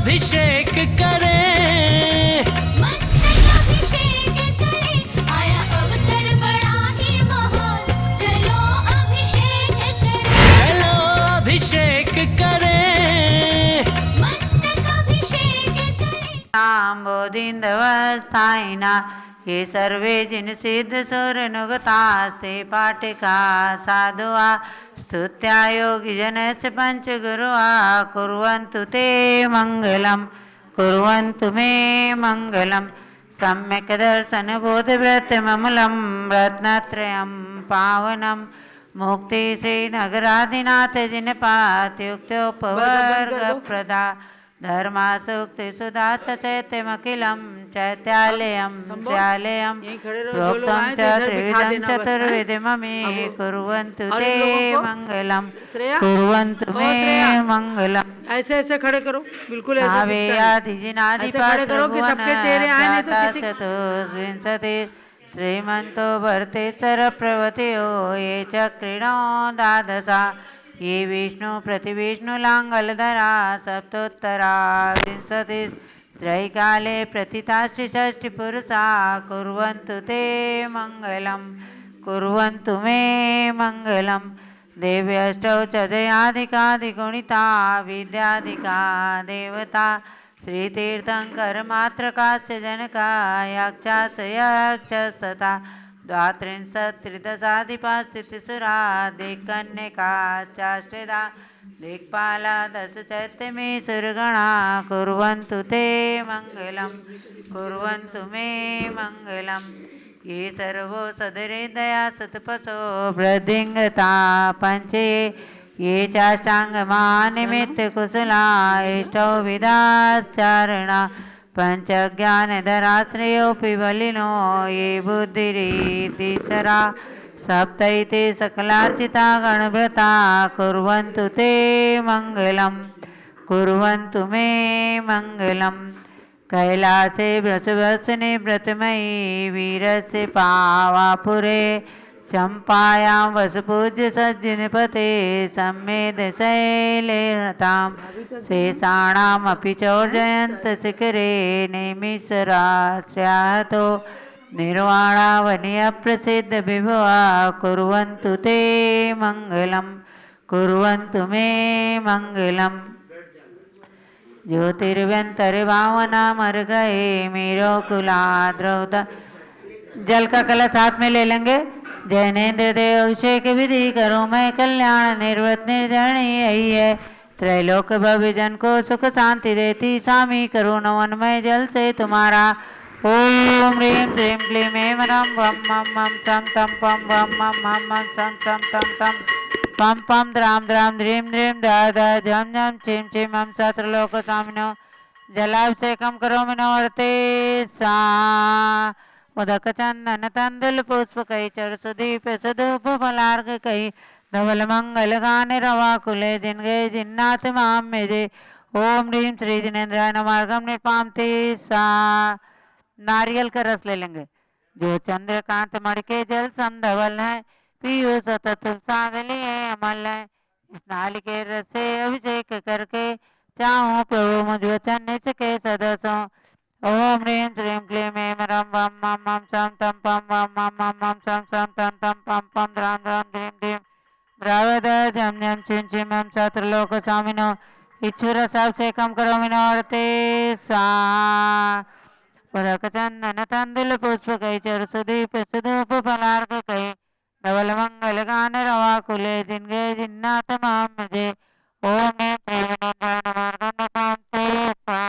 अभिषेक करें, मस्तक अभिषेक करें, आया अवसर बड़ा ही महान, चलो अभिषेक करें, चलो अभिषेक करें, मस्तक अभिषेक करें। बोधिंदवस्थायिना ये सर्वे जिन सिद्ध सुरनुगतास्ते पाटिका साधुआ स्तुत्या योगी जनस्य पंचगुरुआ कुर्वन्तु ते मंगलम, कुर्वन्तु मे मंगलम। सम्यक् दर्शन बोध व्रतममलं रत्नत्रयं पावनं मुक्ति श्री नगराधिनाथ जिनपात्युक्तोपवर्ग प्रदा धर्मा सूक्ति सुधा चैत्यमखिलं चैत्यालयं श्यालयं प्रोक्तं च त्रिविधं चतुर्विधममे कुर्वन्तु ते मंगलम, कुर्वन्तु मे मंगलम। ऐसे ऐसे खड़े करो, बिल्कुल ऐसे आवे आदि जिनादि ऐसे खड़े करो कि सबके चेहरे आए, नहीं तो किसी चतुर्विंशति श्रीमंतो भरते सरप्रवतियो ये चक्रिणो द्वादशा ये विष्णु प्रतिविष्णु लांगलधरा सप्तोत्तरा विंशति त्रैकाले प्रतिताष्टि षष्टि पुरुषा कुर्वन्तु ते मंगलम, कुर्वन्तु मे मंगलम। देव्यष्टौ च जयाधिकाधिगुणिता विद्याधिका देवता श्रीतीर्थंकर मात्रकास्य जनका यक्षास यक्षस्तथा द्वात्रिंशत् त्रिदशाधिपास्थितिसुरा दिक्कन्यका चाष्टिदा दिक्पाला दश चैत्यमे सुरगणा कुर्वन्तु ते मंगलम, कुर्वन्तु मे मंगलम। ये सर्वो सदहृदया सुतपसो वृद्धिंगता पंचे ये चाष्टांगमानिमित्त कुशला इष्टौ विदाचारणा पंचज्ञानधराश्रयोऽपि बलिनो ये बुद्धिरीतिसरा सप्तैते सकलार्चिता गणव्रता कुर्वन्तु ते मंगलम, कुर्वन्तु मे मंगलम। कैलासे वृषभस्ने व्रतमयी वीरस्य पावापुरे चंपायां वसपूज्य सज्जनपते सम्मेद शैले हृतां शेषाणामपि चौर्जयन्त शिखरे नेमिषराश्रयातो निर्वाणावनीय प्रसिद्ध विभवा कुर्वन्तु ते मंगलम, कुर्वन्तु मे मंगलम। ज्योतिर्व्यंतर्भावना मर गए मेरो कुला द्रौदा। जल का कलश हाथ में ले लेंगे। जैनेन्द्र देव अभिषेक विधि करूँ मैं कल्याण निर्वृत निर्जरणी यही है त्रैलोक भविजन को सुख शांति देती स्वामी करूँ नवन मैं जल से तुम्हारा। ओम ह्रीं श्रीं क्लीं ऐं रं वं मं मं सं तं पं वं मं मं मं सं तं तं पं पं द्रां द्रां द्रीं द्रीं धा धा झं झं छिं छिं हम सत्रलोक स्वामिनो जलाभिषेकम करोमि नवर्ते सा उदक चंदन तंदुल पुष्प कई चर सुदीप सुधूप फलार्घ कई धवल मंगल गाने रवा कुले जिन गए जिन्नाथ माम मेजे। ओम ह्रीं श्री जिनेन्द्राय नमार्गम निपामते सा। नारियल का रस ले लेंगे। जो चंद्रकांत मणि के जल संधवल है पीयूष साधलिए अमल है। इस नालिके रस से अभिषेक करके चाहूं प्रभु मुझ वचन निसके सदसों। ओम ह्रीं श्रीं क्लीं ऐं रं वं मं मं सं तं पं वं मं मं मं सं तं तं पं पं द्रां द्रां द्रीं द्रीं द्रावद झं झं छिं छिं हम सत्रलोक स्वामिनो इच्छुरसाभिषेकं करोमि नवर्ते सा। उदक चंदन तंदुल पुष्प कई चर सुदीप सुधूप फलार्घ कई धवल मंगल गान रवा कुले जिन गए जिन्नाथ माम मुझे। ओम ह्रीं श्रीं जिनेन्द्राय नमार्गम निपामते सा।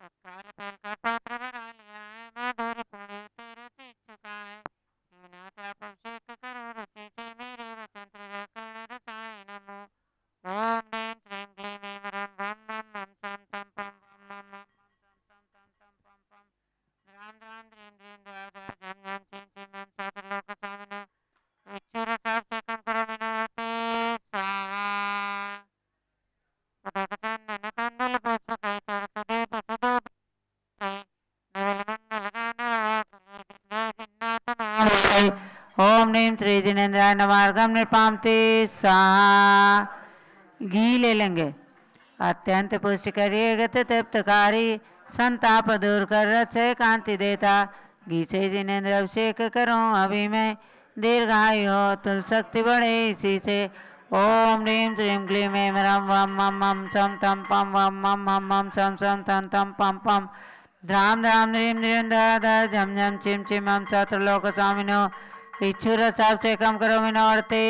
तत्काल फल का पात्र बना लिया है मधुर पुणे तेरे से चुका है नाथ आप अभिषेक करो रुचि से मेरे वचन त्रिलोकर्ण रसाय नमो। ओम ह्रीं श्रीं क्लीं ऐं रं वं मं मं सं तं पं वं मं मं सं तं तं पं पं द्रां द्रां द्रीं द्रीं द्रावद झं झं छिं छिं हम सत्रलोक स्वामिनो इच्छुरसाभिषेकं करोमि नवर्ते सा। उदक चंदन तंदुल पुष्प कई चर सुदीप सुधूप ओम ह्रीं श्री जिनेन्द्राय नमार्गम निपामते स्वाहा। घी ले लेंगे। अत्यंत पुष्टिकारी गत तृप्तकारी संताप दूर कर रथ से कांति देता। घी से जिनेन्द्र अभिषेक करूं अभी मैं दीर्घायु हो तुल शक्ति बढ़े इसी से। ओम ह्रीं श्रीं क्लीं ऐं रं वं मं मं सं तं पं वं मं मं मं सं सं तं तं पं पं ध्रां ध्रां ह्रीं ह्रीं ध ध झं झं चिं चिं सत्रलोक स्वामिनो इच्छुरसाभिषेकं करोमि नवर्ते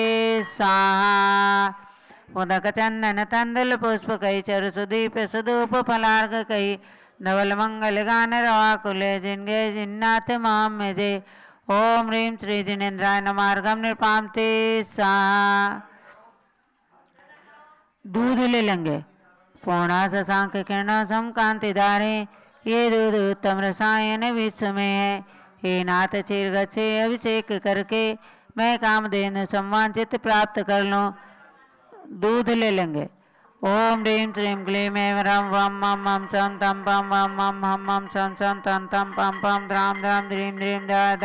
स्वाहा। उदक चंदन तंदुल पुष्प कई चरु सुदीप सुधूप फलार्घ कई धवल मंगल गान रवा कुले जिनगे जिन्नाथ माम में जे। ओम ह्रीं श्री जिनेन्द्राय नमार्गम निपामते स्वाहा। दूध ले लेंगे। पूर्णा शशांक किरण सम कांति धारे ये दूध उत्तम रसायन विश्व में है। हे नाथ चीरगत से अभिषेक करके मैं कामधेनु सम्मानित प्राप्त कर लूं। दूध ले लेंगे। ओम ह्रीं श्रीं क्लीं ऐं रं वं मं मं सं तं पं वं मं हं मं सं सं तं तं पं पं ध्रां ध्रां ह्रीं ह्रीं ध ध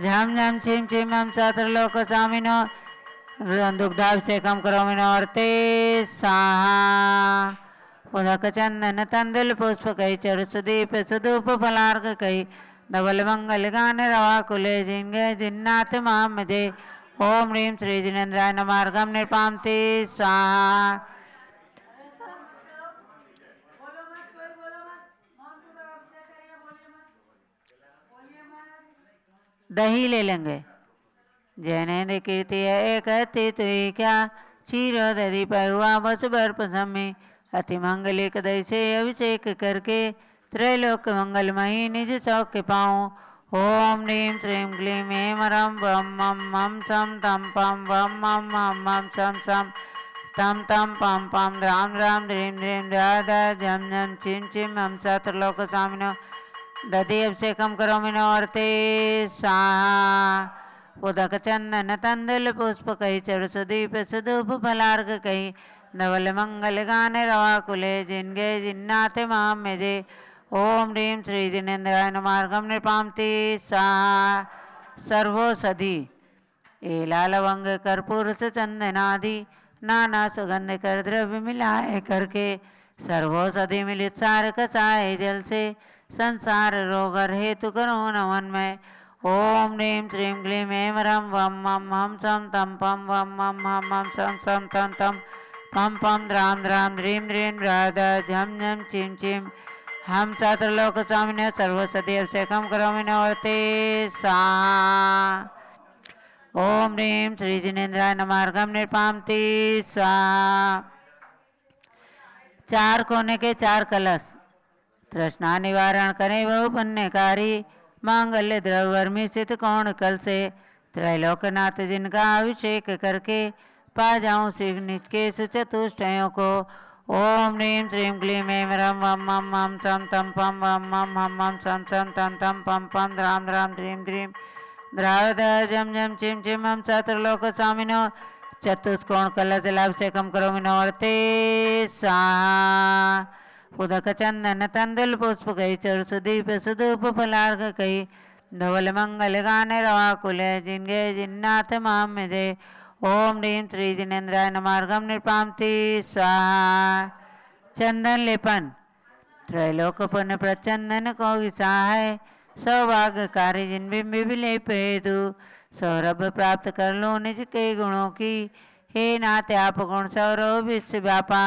झं झं चिं चिं सत्रलोक स्वामिनो दुग्धाभिषेकं करोमि नवर्ते स्वाहा। उदक चंदन तंदुल पुष्प कई चरु सुदीप सुधूप फलार्घ कई धवल मंगल गान रवा कुले जिनगे जिन्नाथ माम जे। ओम ह्रीं श्री जिनेन्द्राय नमार्गम निपामते स्वाहा। दही ले लेंगे। जैनेन्द्र कीर्ति है कहते तुई क्या क्षीरो दधि पहुआ बस बर्प सम्मी अति मंगलिक दही से अभिषेक करके त्रैलोक मंगलमयी निज चौक पाऊँ। ओम ह्रीं श्रीं क्लीं ऐं रं वं मं मं सं तं पं वं मं मं मं सं सं तं तं पं पं ध्रां ध्रां ह्रीं ह्रीं ध ध झं झं चिं चिं सत्रलोक स्वामिनो दधि अभिषेकं करोमि नवर्ते स्वाहा। उदक चंदन तंदुल पुष्प कई चरु सुदीप सुधूप फलार्घ कई धवल मंगल गान रवा कुले जिनगे जिन्नाथ माम में जे। ओम ह्रीं श्री जिनेन्द्राय नमार्गम निपामते स्वाहा। सर्वौषधि एला लवंग कर्पूर से चंदनादि नाना सुगंध कर द्रव्य मिलाए करके सर्वौषधि मिलित सार कसाए जल से संसार रोग हेतु करो नमन में। ओम ह्रीं श्रीं क्लीं ऐं रं वं मं हं सं तं पं वं मं हं मं सं सं तं तं पं पं ध्रां ध्रां ह्रीं ह्रीं ध झं झं चिं चिं हम सत्रलोक स्वामिनो सर्वौषधि अभिषेकं करोमि नवर्ते स्वाहा। ओम ह्रीं श्री जिनेन्द्राय नमार्गम निपामते स्वाहा। चार कोने के चार कलश तृष्णा निवारण करे बहु पुण्यकारी मांगल्य द्रव्यवर्मी स्थित कौन कल से त्रैलोकनाथ जिनका अभिषेक करके पा जाऊं श्री निज के चतुष्टयों को। ओम ह्रीं श्रीं क्लीं ऐं रं वं मं मं सं तं पं वं मं हं मं सं सं तं तं पं पं ध्रां ध्रां ह्रीं ह्रीं द्रावद झं झं चिं चिं सत्रलोक स्वामिनो चतुष्कोण कलश अभिषेकं करोमि नवर्ते स्वाहा। उदक चंदन तंदुल पुष्प कई चरु सुदीप सुधूप फलार्घ कई धवल मंगल गान रवा कुले जिनगे जिन्नाथ माम में जे। ओम ह्रीं श्री जिनेन्द्राय नमार्गम निपामते स्वाहा। चंदन लेपन त्रैलोक पुण्य प्रचंदन को सहाय सौभाग्यकारी जिन बिंब भी लेप हेतु सौरभ प्राप्त कर लो निज के गुणों की। हे नाथ आप गुण सौरभ विश्व व्यापा।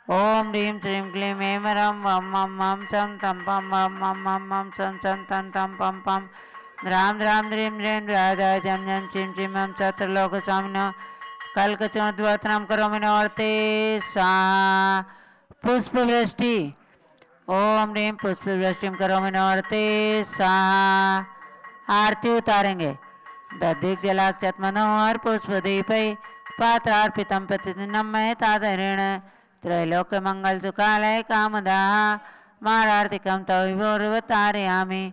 ओम ह्रीं श्रीं क्लीं ऐं रं वं मं मं सं तं पं वं मं मं मं सं सं तं तं पं पं ध्रां ध्रां ह्रीं ह्रीं ध झं झं चिं चिं सत्रलोक स्वामिनो कल्कचोद्वतनं करोमि नवर्ते स्वाहा। पुष्प वृष्टि ओम ह्रीं पुष्प वृष्टिं करोमि नवर्ते स्वाहा। आरती उतारेंगे। दधिक जलाक्षत मनोहर पुष्प दीपै पात्रार्पितं प्रतिदिनं महे तादरेण त्रैलोक मंगल सुखालय कामदाः मारार्तिकं तव विभोर्वतारयामि।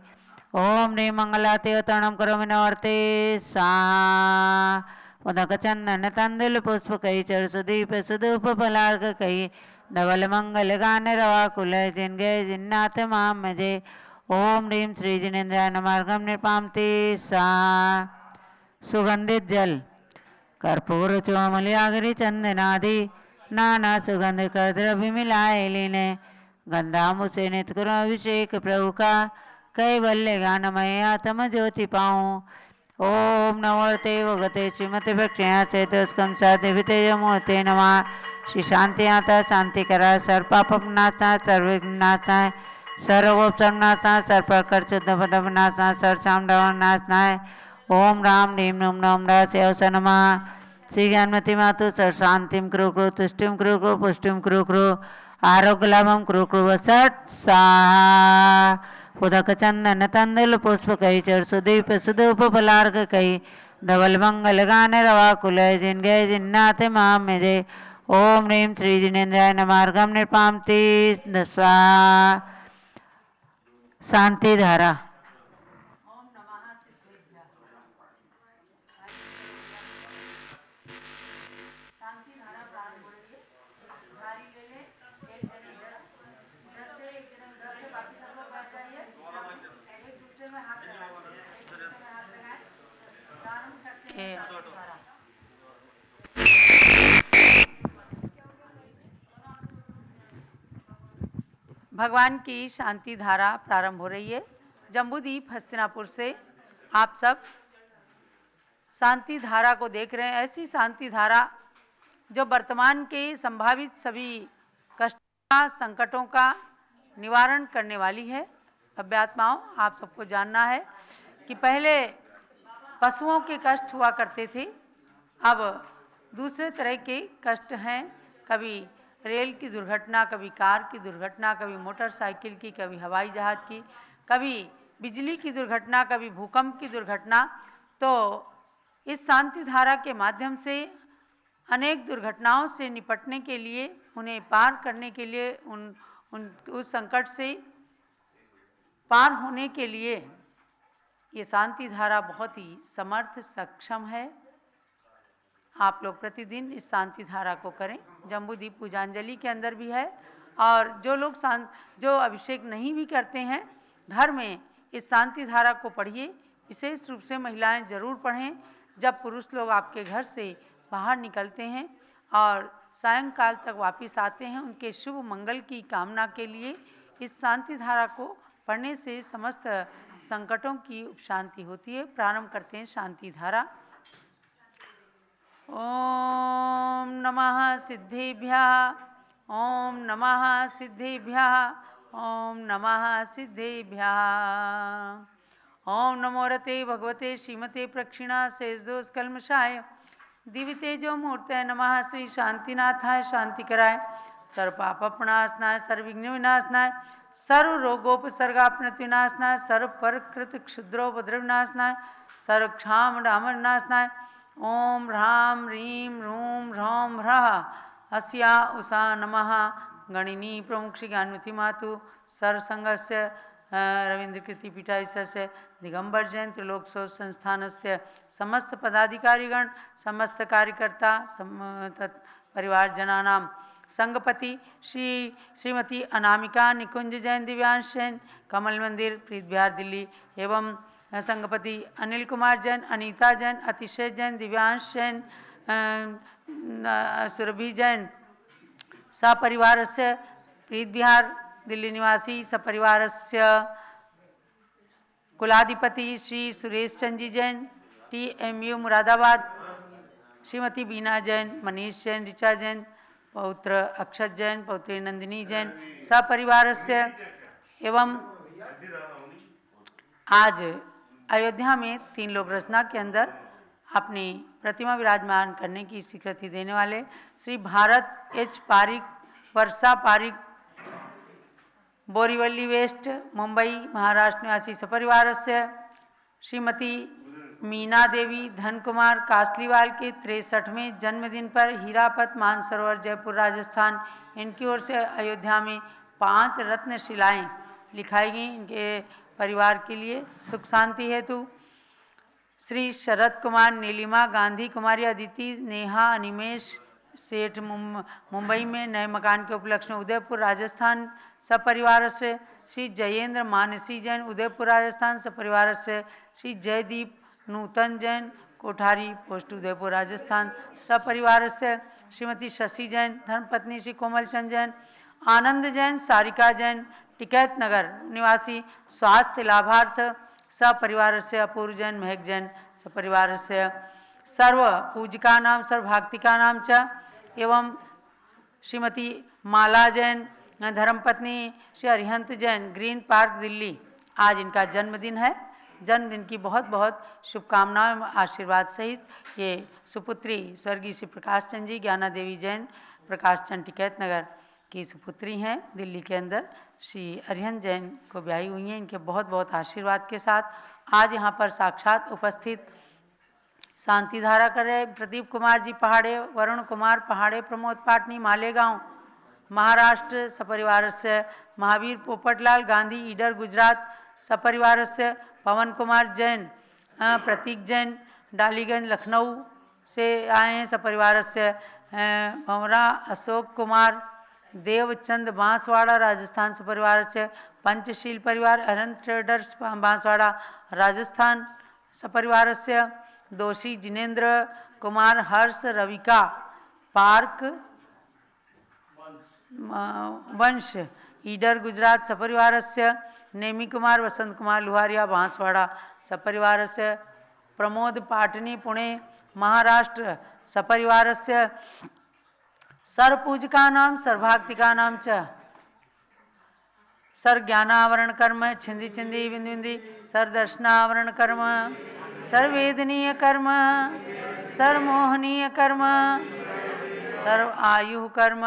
ओम ह्रीं मंगलातिवतरणं करोमि नवर्ते स्वाहा। उदक चंदन तंदुल पुष्प कई चरु सुदीप सुधूप फलार्घ कई धवल मंगल गान रवा कुलय जिनगे जिन्नाथ माम में जे। ओम ह्रीं श्री जिनेन्द्राय नमार्गम निपामते स्वाहा। सुगंधित जल कर्पूर चोमलियागिरी चंदनादि नाना सुगंध कर द्रव्य मिलाए लीने गंधामु से नित्य करो अभिषेक प्रभु का कैवल्य गानमय आत्म ज्योति पाऊं। ओम नमोते वगते श्रीमते प्रक्षया चेतस्कम सदेवते यमोते नमः। श्री शांति आता शांति करा सर्वपापनाशा सर्वविघ्नाशाय सर्वोपसर्वनाशाय सर्वप्रकर शुद्ध पदनाशाय सर्वशामनाशाय। ओम राम रीम नम नम रासे नमः। श्री ज्ञानमती मातु सर शांतिम कृ कृ तुष्टिम कृ कृ पुष्टिम कृ कृ आरोग्य लाभम कृ कृ वसट स्वाहा। उदक चंदन तंदुल पुष्प कई चर सुदीप सुदूप फलार्क कई धवल मंगल गान रवा कुलय जिन गय जिन्नाथ माम में जय। ओम ह्रीम श्री जिनेन्द्राय नमार्गम निपामती स्वाहा। शांति धारा। भगवान की शांति धारा प्रारंभ हो रही है। जम्बूद्वीप हस्तिनापुर से आप सब शांति धारा को देख रहे हैं। ऐसी शांति धारा जो वर्तमान के संभावित सभी कष्टों संकटों का निवारण करने वाली है। अभ्यात्माओं, आप सबको जानना है कि पहले पशुओं के कष्ट हुआ करते थे, अब दूसरे तरह के कष्ट हैं। कभी रेल की दुर्घटना, कभी कार की दुर्घटना, कभी मोटरसाइकिल की, कभी हवाई जहाज की, कभी बिजली की दुर्घटना, कभी भूकंप की दुर्घटना। तो इस शांति धारा के माध्यम से अनेक दुर्घटनाओं से निपटने के लिए, उन्हें पार करने के लिए, उस संकट से पार होने के लिए ये शांति धारा बहुत ही समर्थ सक्षम है। आप लोग प्रतिदिन इस शांति धारा को करें। जम्बूद्वीप पूजांजलि के अंदर भी है। और जो लोग जो अभिषेक नहीं भी करते हैं, घर में इस शांति धारा को पढ़िए। विशेष रूप से महिलाएं जरूर पढ़ें। जब पुरुष लोग आपके घर से बाहर निकलते हैं और सायंकाल तक वापस आते हैं, उनके शुभ मंगल की कामना के लिए इस शांति धारा को पढ़ने से समस्त संकटों की उपशांति होती है। प्रारंभ करते हैं शांति धारा। ओम नमः सिद्धेभ्यः, ओम नमः सिद्धेभ्यः, ओम नमः सिद्धेभ्यः। ओम नमो रते भगवते श्रीमते प्रक्षिणा शेषदोष कल्मषाय दिव्यतेजो मूर्ते नमः। श्री शांतिनाथाय शांतिकराय सर्वपापनाशनाय सर्वविघ्न विनाशनाय सर्व रोगोपसर्गापनतिनाशनाय सर्व परकृत क्षुद्रोपद्रवनाशनाय सर्व क्षाम डामरनाशनाय। ओम ह्रां ह्रीं ह्रूं ह्रौं ह्रः अस्या उषा नमः। गणिनी प्रमुख श्री ज्ञानमती मातु सर्वसंघस्य रवीन्द्रकृतिपीठाधीशस्य दिगंबर जैन त्रिलोकसो संस्थानस्य समस्त पदाधिकारीगण, समस्त कार्यकर्ता, परिवारजनानां संघपति श्रीमती अनामिका निकुंज जैन दिव्यांश जैन कमल मंदिर प्रीत बिहार दिल्ली एवं संघपति अनिल कुमार जैन, अनीता जैन, अतिशय जैन, दिव्यांश जैन, सुरभि जैन सपरिवारस्य प्रीत बिहार दिल्ली निवासी सपरिवारस्य कुलाधिपति श्री सुरेश चंद जैन TMU मुरादाबाद, श्रीमती बीना जैन, मनीष जैन, ऋचा जैन, पौत्र अक्षत जैन, पौत्री नंदिनी जैन सपरिवारस्य। एवं आज अयोध्या में 3 लोक रचना के अंदर अपनी प्रतिमा विराजमान करने की स्वीकृति देने वाले श्री भारत H पारिक, वर्षा पारिक, बोरीवली वेस्ट, मुंबई महाराष्ट्र निवासी सपरिवारस्य। श्रीमती मीना देवी धन कुमार कासलीवाल के 63वें जन्मदिन पर हीरापत मानसरोवर जयपुर राजस्थान, इनकी ओर से अयोध्या में 5 रत्न शिलाएँ लिखाई गई इनके परिवार के लिए सुख शांति हेतु। श्री शरद कुमार, नीलिमा, गांधी कुमारी, अदिति, नेहा, अनिमेश सेठ मुंबई में नए मकान के उपलक्ष्य में उदयपुर राजस्थान सपरिवार से। श्री जयेंद्र मानसी जैन उदयपुर राजस्थान सपरिवार से। श्री जयदीप नूतन जैन कोठारी, पोस्ट उदयपुर, राजस्थान। सपरिवार से श्रीमती शशि जैन, धर्मपत्नी श्री कोमलचंद जैन, आनंद जैन, सारिका जैन, टिकैत नगर निवासी, स्वास्थ्य लाभार्थ। सपरिवार से अपूर्व जैन, महक जैन, सपरिवार से सर्व पूजिका नाम, सर्व भाक्तिका नाम च एवं श्रीमती माला जैन, धर्मपत्नी श्री अरिहंत जैन, ग्रीन पार्क, दिल्ली। आज इनका जन्मदिन है। जन्मदिन की बहुत बहुत शुभकामनाएं एवं आशीर्वाद सहित ये सुपुत्री स्वर्गीय श्री प्रकाश चंद जी, ज्ञाना देवी जैन, प्रकाश चंद, टिकैत नगर की सुपुत्री हैं। दिल्ली के अंदर श्री अरिहंत जैन को ब्याही हुई हैं। इनके बहुत बहुत आशीर्वाद के साथ आज यहाँ पर साक्षात उपस्थित शांति धारा कर रहे प्रदीप कुमार जी पहाड़े, वरुण कुमार पहाड़े, प्रमोद पाटनी, मालेगांव, महाराष्ट्र। सपरिवार से महावीर पोपटलाल गांधी, ईडर, गुजरात। सपरिवार से पवन कुमार जैन, प्रतीक जैन, डालीगंज, लखनऊ से आए हैं। सपरिवार से भंवरा अशोक कुमार, देवचंद, बांसवाड़ा, राजस्थान। सपरिवार से पंचशील परिवार, अरन ट्रेडर्स, बांसवाड़ा, राजस्थान। सपरिवार से दोषी जिनेन्द्र कुमार, हर्ष, रविका, पार्क वंश, ईडर, गुजरात। सपरिवार से नेमी कुमार, वसंत कुमार, लुहारिया, बांसवाड़ा। सपरिवार से प्रमोद पाटनी, पुणे, महाराष्ट्र। सपरिवार से सर्वपूजिका नाम, सर्वभाक्तिका नाम च सर ज्ञानावरण कर्म, छिंदी छिंदी बिंदी बिंदी, सर दर्शनावरण कर्म, सर्ववेदनीय कर्म, सर्वमोहनीय कर्म, सर्व आयु कर्म,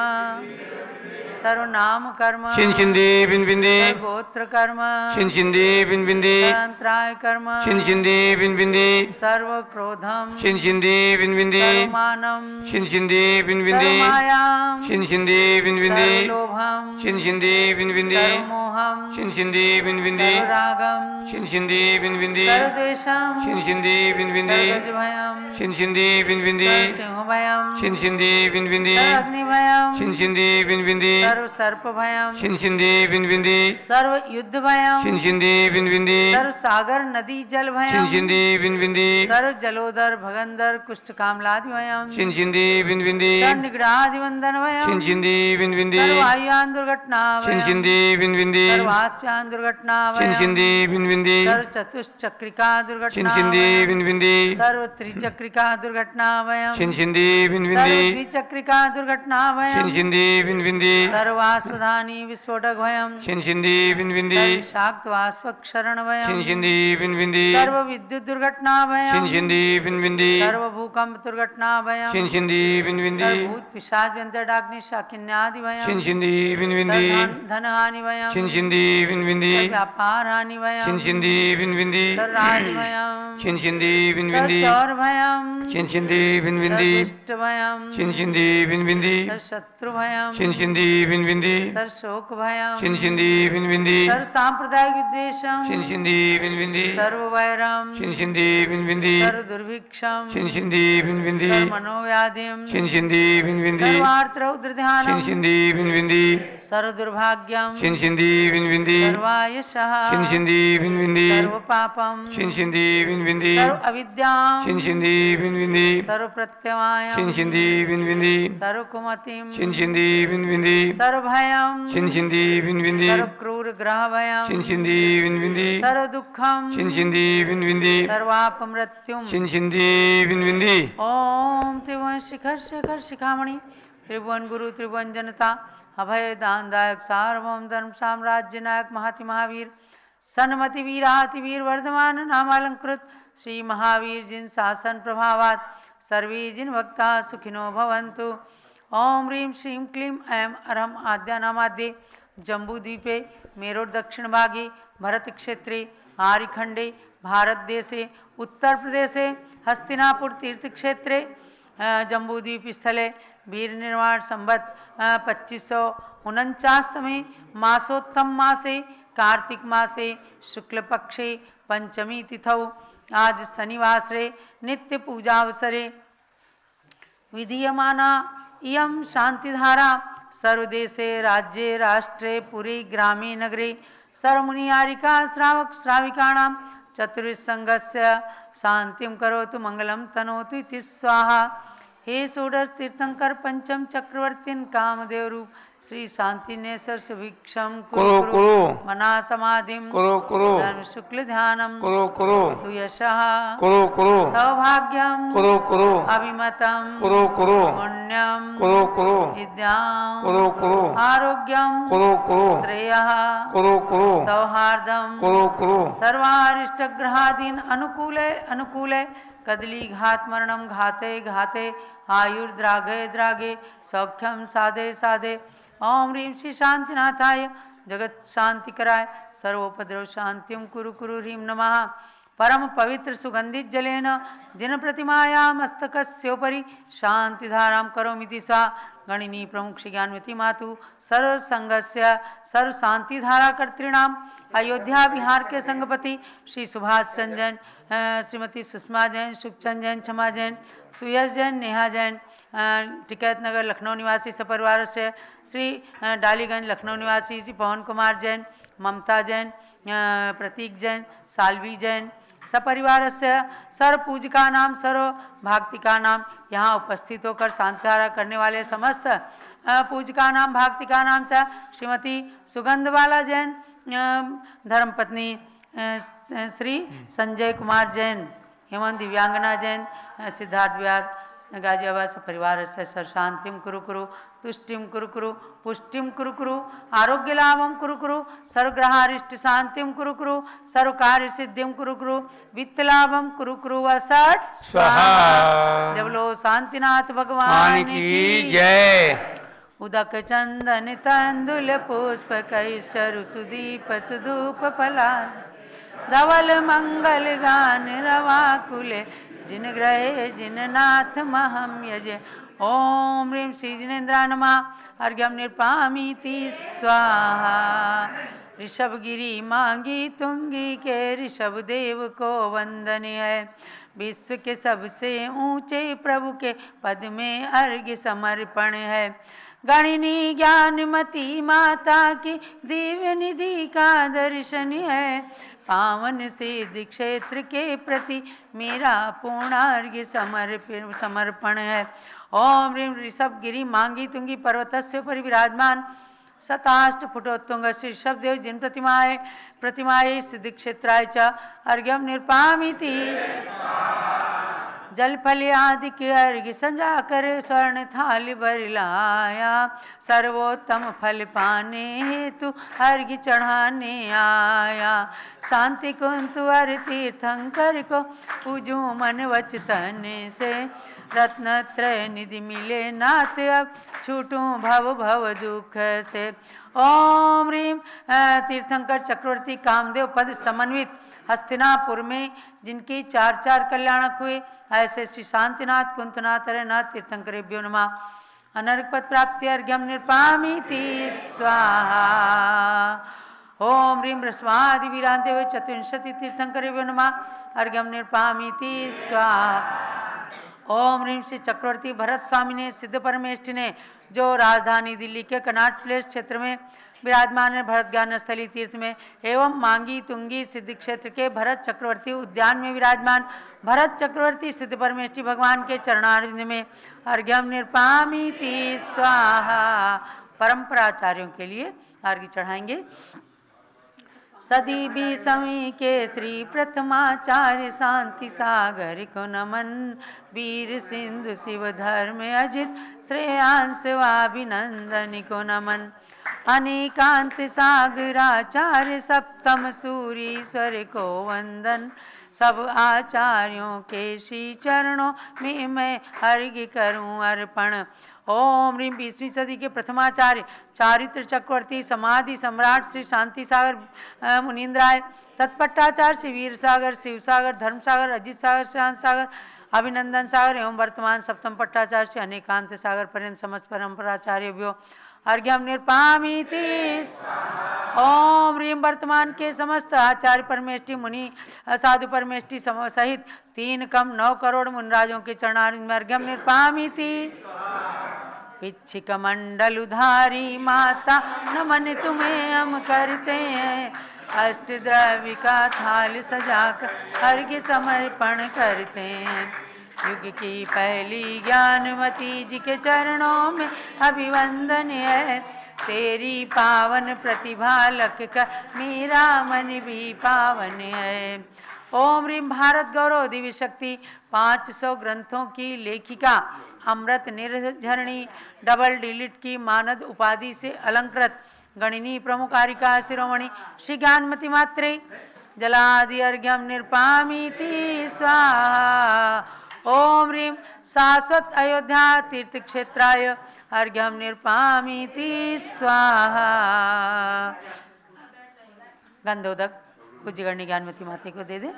सर्वनाम कर्म, छिंदी बिंदी, सर्वगोत्र कर्म, छिंदी बिंदी, अंतराय कर्म, छिंदी बिंदी, सर्व क्रोधम, छिंदी बिंदी, सर्वमानम, छिंदी बिंदी, सर्वमायाम, छिंदी बिंदी, सर्वलोभम, छिंदी बिंदी, सर्वमोहम, छिंदी बिंदी, सर्वरागम, छिंदी बिंदी, सर्वद्वेषम, छिंदी बिंदी, सर्वजभयम, छिंदी बिंदी, सिंहभयम, छिंदी बिंदी, सर्वअग्निभयम, छिंदी बिंदी, सर्व सर्पभयम, छिंदी बिंदी, सर्व युद्धभयम, छिंदी बिंदी, सर्व सागर नदी जल भयम, छिंदी बिंदी, सर्व जलोदर भगंदर कुष्ठ कामलादिभयम, छिंदी बिंदी, सर्व निग्रहादिवंदन भयम, छिंदी बिंदी, सर्व आयुयान दुर्घटना भयम, छिंदी बिंदी, सर्व आस्प्यान दुर्घटना भयम, छिंदी बिंदी, सर्व चतुश्चक्रिका दुर्घटना छिंदी भयम, बिंदी, सर्व त्रिचक्रिका दुर्घटना भयम, छिंदी बिंदी, सर्व द्विचक्रिका दुर्घटना भयम, छिंदी बिंदी, सर्वास्पदानी विस्फोटक भयम, छिंदी बिंदी, सर्व शाक्त वाष्पक शरण भयम, छिंदी बिंदी, सर्व विद्युत दुर्घटना भयम, छिंदी बिंदी, सर्व भूकंप दुर्घटना भयम, छिंदी बिंदी, सर्व भूत पिशाच व्यंतरडाग्नि शाकिन्यादि भयम, छिंदी बिंदी, धन हानि भयम, छिंदी बिंदी, सर्व व्यापार हानि भयम, छिंदी बिंदी, सर्व राज भयम, छिंदी सर्व बिंदी, चौर भयम, छिंदी सर्व बिंदी, दुष्ट भयम, छिंदी बिंदी, सर्व शत्रु भयम, छिंदी बिंदी, सर्व शोक भयम, छिंदी बिंदी, सर्व सांप्रदायिक विद्वेषम, छिंदी बिंदी, सर्व वैरम, छिंदी बिंदी, सर्व दुर्भिक्षम, छिंदी बिंदी, सर्व मनोव्याधिम, छिंदी बिंदी, सर्वार्थ रौद्र ध्यानम, छिंदी बिंदी, सर्व दुर्भाग्यम, छिंदी बिंदी, सर्वायशः, छिंदी बिंदी, सर्व पापम, छिंदी बिंदी, सर्व अविद्याम, छिंदी बिंदी, सर्व प्रत्यवायम, छिंदी बिंदी, सर्व कुमतिम, छिंदी बिंदी, सर्व भयम, छिंदी बिंदी, सर्व क्रूर ग्रह भयम, छिंदी बिंदी, सर्व दुखम, छिंदी बिंदी, सर्वाप मृत्युम। छिंदी बिंदी, ओम त्रिभुवन शिखर शेखर शिखामणि, त्रिभुवन गुरु त्रिभुवन जनता, अभय दानदायक सार्वभौम धर्म साम्राज्य नायक महाति महावीर, सन्मति वीराति वीर वर्धमान नामालंकृत श्री महावीर जिन शासन प्रभावात सर्वे जिन भक्ता सुखिनो भवन्तु। ओम ह्रीं श्रीं क्लीं ऐं अरहम आद्या नामाद्ये जम्बूद्वीपे मेरोड दक्षिण भागे भरत क्षेत्रे आर्यखंडे भारत देशे उत्तर प्रदेशे हस्तिनापुर तीर्थ क्षेत्रे जम्बूद्वीप स्थले वीर निर्माण संवत 2549 मासोत्तम मासे कार्तिक मासे शुक्ल पक्षे पंचमी तिथौ आज शनिवासरे नित्य पूजावसरे विधीयमाना इयं शांतिधारा सर्वदेशे राज्ये राष्ट्रे पुरी ग्रामे नगरे सर्वमुनियारिका श्रावक श्राविकाणां चतुर्संगस्य शांतिं करोतु मंगलम तनोतु इति स्वाहा। हे षोडश तीर्थंकर पंचम चक्रवर्तीन कामदेव रूप श्री शांतिनेश्वर सुभिक्षम कुरु कुरु मना समाधिम कुरु कुरु धर्म शुक्ल ध्यानम कुरु कुरु सुयशः कुरु कुरु सौभाग्यम कुरु कुरु अभिमतम कुरु कुरु पुण्यम कुरु कुरु विद्याम कुरु कुरु आरोग्यम कुरु कुरु श्रेयः कुरु कुरु सौहार्दम कुरु कुरु सर्वारिष्ट ग्रहादीन अनुकूले अनुकूले कदली घात मरणम घाते घाते आयुर्द्रागे द्रागे सौख्यम साधे साधे। ओम ह्रीं श्री शांतिनाथाय जगत शांति कराय सर्वोपद्रव शांतिम कुरु कुरु ह्रीं नमः। परम पवित्र सुगंधित जलेन दिन प्रतिमाया मस्तकस्योपरि शांतिधारां करोमीति सा गणिनी प्रमुख श्री ज्ञानवती मातु सर्व संघस्य सर्व शांतिधारा कर्तृणाम अयोध्या बिहार के संघपति श्री सुभाष चंद्र जैन, श्रीमती सुषमा जैन, शुभचंद जैन, क्षमा जैन, सुयश जैन, नेहा जैन, टिकैत नगर लखनऊ निवासी सपरिवार से श्री डालीगंज लखनऊ निवासी श्री पवन कुमार जैन, ममता जैन, प्रतीक जैन, सालवी जैन सपरिवार से सर्व पूजिका नाम सर्व भाक्तिका नाम यहाँ उपस्थित होकर शांतिधारा करने वाले समस्त पूजिका नाम भाक्तिका नाम च श्रीमती सुगंधवाला जैन, धर्मपत्नी श्री संजय कुमार जैन, हेमंत दिव्यांगना जैन, सिद्धार्थ विहार गाजियाबाद परिवार से सर शांतिम कुरु कुरु तुष्टिम कुरु कुरु पुष्टिम कुरु कुरु आरोग्य लाभम कुरु कुरु सर्वग्रहारिष्ट शांतिम कुरु कुरु सर्व कार्य सिद्धिम कुरु कुरु वित्त लाभम कुरु कुरु वसट स्वाहा। जब लो शांतिनाथ भगवान मान की जय। उदक चंदन तंदुल पुष्प कैशरु सुदीप सुधूप फलान धवल मंगल गान रवा कुले जिन ग्रहे जिन नाथ महम यजे। ओम ह्रीं श्री जिनेन्द्रा नमः। अर्घ्यम निर्पामीति स्वाहा। ऋषभगिरी मांगी तुंगी के ऋषभ देव को वंदन है। विश्व के सबसे ऊंचे प्रभु के पद में अर्घ्य समर्पण है। गणिनी ज्ञानमती माता की दिव्य निधि का दर्शन है। पावन सिद्ध क्षेत्र के प्रति मेरा पूर्णार्घ्य समर्पण है। ओम ह्रीं ऋषभ गिरी मांगी तुंगी पर्वतस्य उपरि विराजमान शताष्ट फुटोत्तुंग श्री ऋषभदेव जिन प्रतिमाए सिद्ध क्षेत्राय च अर्घ्यम निर्पामीति। जल फल आदि के अर्घ्य संजा कर स्वर्ण थाल भर लाया। सर्वोत्तम फल पाने हेतु अर्घ्य चढ़ाने आया। शांति कुंतु अर तीर्थंकर को पूजू मन वच तन से। रत्नत्रय निधि मिले नाथ अब छूटूं भव भव दुख से। ओम ह्रीं तीर्थंकर चक्रवर्ती कामदेव पद समन्वित हस्तिनापुर में जिनके चार चार कल्याणक हुए ऐसे श्री शांतिनाथ कुंतनाथ हरेनाथ तीर्थंकरेभ्यो नमः। अनर्घ पद प्राप्ति अर्घ्यम निर्पामीति स्वाहा। ओम ह्रीं ह्रस्वादि वीरांते चतुर्विंशति तीर्थंकरेभ्यो नमः। अर्घ्यम निर्पामीति स्वाहा। ओम ह्रीं श्री चक्रवर्ती भरत स्वामी ने सिद्ध परमेष्ठी ने जो राजधानी दिल्ली के कनाट प्लेस क्षेत्र में विराजमान है भरत ज्ञान स्थली तीर्थ में एवं मांगी तुंगी सिद्ध क्षेत्र के भरत चक्रवर्ती उद्यान में विराजमान भरत चक्रवर्ती सिद्ध परमेष्ठी भगवान के चरणारविंद में अर्घ्यम निर्पामीति स्वाहा। परंपराचार्यों के लिए अर्घ्य चढ़ाएंगे। सदी भी समय के श्री प्रथमाचार्य शांति सागर को नमन। वीर सिंधु शिव धर्म अजित श्रेयांश वाभिनंदन को नमन। अनेकांत सागराचार्य सप्तम सूरीश्वर को वंदन। सब आचार्यों के श्री चरणों में मैं अर्घ्य करूं अर्पण। ओम ह्रीं 20वीं सदी के प्रथमाचार्य चारित्र चक्रवर्ती समाधि सम्राट श्री शांति सागर मुनीन्द्राय तत्पट्टाचार्य श्री वीर सागर शिव सागर धर्म सागर अजित सागर शांत सागर अभिनंदन सागर एवं वर्तमान सप्तम पट्टाचार्य श्री अनेकांत सागर पर्यंत समस्त परंपराचार्यों अर्घ्यम निर्पामीति। ओम ह्रीं वर्तमान के समस्त आचार्य परमेष्ठी मुनि साधु परमेष्ठी सहित 3 कम 9 करोड़ मुनराजों के चरणारविंद में अर्घ्यम निर्पामीति। पिच्छिक मंडल उधारी माता नमन तुम्हें हम करते हैं। अष्टद्रव्य का थाल सजाकर अर्घ्य समर्पण करते हैं। युग की पहली ज्ञानमती जी के चरणों में अभिवंदन है। तेरी पावन प्रतिभा लख कर मेरा मन भी पावन है। ओम ह्रीम भारत गौरव दिव्य शक्ति 500 ग्रंथों की लेखिका, अमृत निर्झरणी, डबल डिलीट की मानद उपाधि से अलंकृत गणिनी प्रमुखारिका शिरोमणि श्री ज्ञानमती मात्रे जलादि अर्घ्यम निर्पामीति स्वाहा। ओम ह्रीम शाश्वत अयोध्या तीर्थ क्षेत्राय अर्घ्यम निर्पामीति स्वाहा। गंधोदक पूज्य गणनी ज्ञानमती माता को दे दे।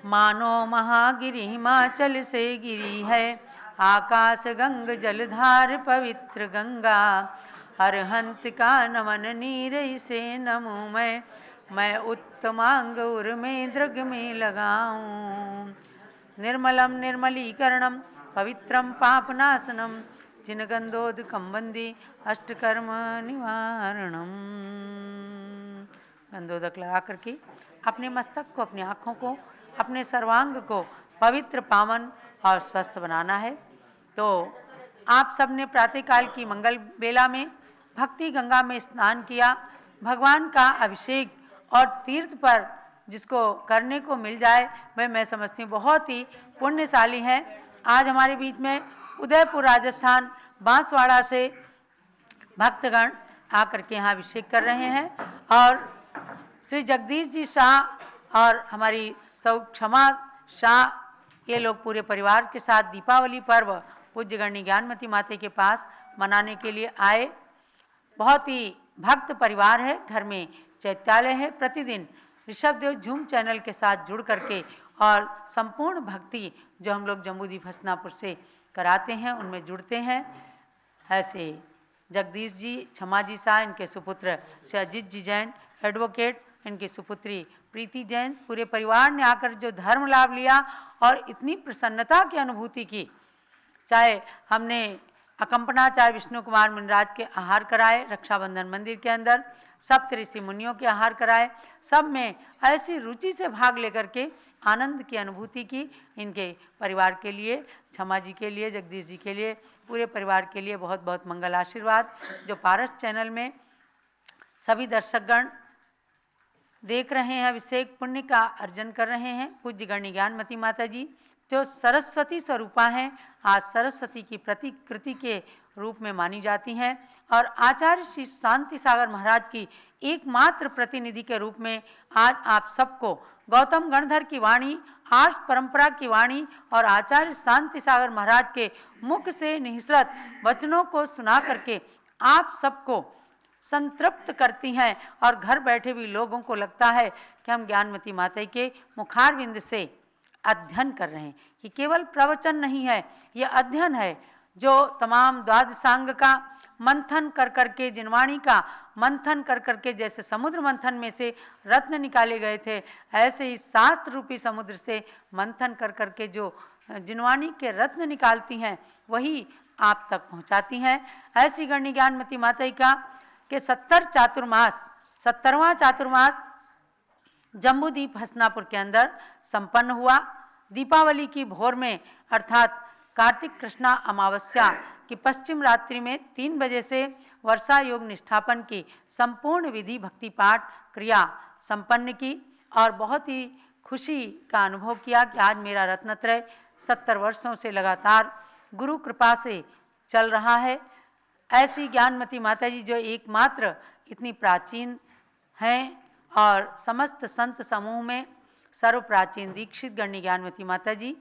मानो महागिरि हिमाचल से गिरी है, आकाश गंग जलधार पवित्र गंगा। अरहंत का नमन नीर से नमो मैं उत्तमांग उर में दृग में लगाऊं। निर्मलम निर्मलीकरणम पवित्रम पापनाशनम जिनगंधोदकम वंदे अष्टकर्म निवारणम। गंधोदक लगा करके अपने मस्तक को, अपनी आँखों को, अपने सर्वांग को पवित्र, पावन और स्वस्थ बनाना है। तो आप सब ने प्रातःकाल की मंगल बेला में भक्ति गंगा में स्नान किया। भगवान का अभिषेक और तीर्थ पर जिसको करने को मिल जाए वह मैं समझती हूँ बहुत ही पुण्यशाली है। आज हमारे बीच में उदयपुर राजस्थान बांसवाड़ा से भक्तगण आकर के यहाँ अभिषेक कर रहे हैं और श्री जगदीश जी शाह और हमारी सौ क्षमा शाह ये लोग पूरे परिवार के साथ दीपावली पर्व पूज्य गणनी ज्ञानमती माता के पास मनाने के लिए आए। बहुत ही भक्त परिवार है, घर में चैत्यालय है। प्रतिदिन ऋषभदेव झूम चैनल के साथ जुड़ करके और संपूर्ण भक्ति जो हम लोग जम्बूद्वीप हस्तिनापुर से कराते हैं उनमें जुड़ते हैं। ऐसे जगदीश जी, क्षमा जी शाह, इनके सुपुत्र श्री अजीत जी जैन एडवोकेट, इनकी सुपुत्री प्रीति जैन, पूरे परिवार ने आकर जो धर्म लाभ लिया और इतनी प्रसन्नता की अनुभूति की। चाहे हमने अकंपनाचार्य विष्णु कुमार मुनिराज के आहार कराए रक्षाबंधन मंदिर के अंदर, सप्त ऋषि मुनियों के आहार कराए, सब में ऐसी रुचि से भाग लेकर के आनंद की अनुभूति की। इनके परिवार के लिए, क्षमा जी के लिए, जगदीश जी के लिए, पूरे परिवार के लिए बहुत बहुत मंगल आशीर्वाद। जो पारस चैनल में सभी दर्शकगण देख रहे हैं, अभिषेक पुण्य का अर्जन कर रहे हैं। पूज्य गणनी ज्ञानमती माता जी जो सरस्वती स्वरूपा हैं, आज सरस्वती की प्रतिकृति के रूप में मानी जाती हैं और आचार्य श्री शांति सागर महाराज की एकमात्र प्रतिनिधि के रूप में आज आप सबको गौतम गणधर की वाणी, आर्ष परंपरा की वाणी और आचार्य शांति सागर महाराज के मुख से निःसृत वचनों को सुना करके आप सबको संतृप्त करती हैं और घर बैठे भी लोगों को लगता है कि हम ज्ञानमती माता के मुखारविंद से अध्ययन कर रहे हैं। कि केवल प्रवचन नहीं है, यह अध्ययन है जो तमाम द्वादशांग का मंथन कर करके, जिनवाणी का मंथन कर करके, जैसे समुद्र मंथन में से रत्न निकाले गए थे, ऐसे ही शास्त्र रूपी समुद्र से मंथन कर करके जो जिनवाणी के रत्न निकालती हैं वही आप तक पहुंचाती हैं। ऐसी गणनी ज्ञानमती माता का के 70वां चातुर्मास जम्बूद्वीप हस्तिनापुर के अंदर संपन्न हुआ। दीपावली की भोर में अर्थात कार्तिक कृष्णा अमावस्या की पश्चिम रात्रि में 3 बजे से वर्षा योग निष्ठापन की संपूर्ण विधि भक्ति पाठ क्रिया संपन्न की और बहुत ही खुशी का अनुभव किया कि आज मेरा रत्नत्रय 70 वर्षों से लगातार गुरु कृपा से चल रहा है। ऐसी ज्ञानमती माता जी जो एकमात्र इतनी प्राचीन हैं और समस्त संत समूह में सर्व प्राचीन दीक्षित गणनी ज्ञानमती माता जी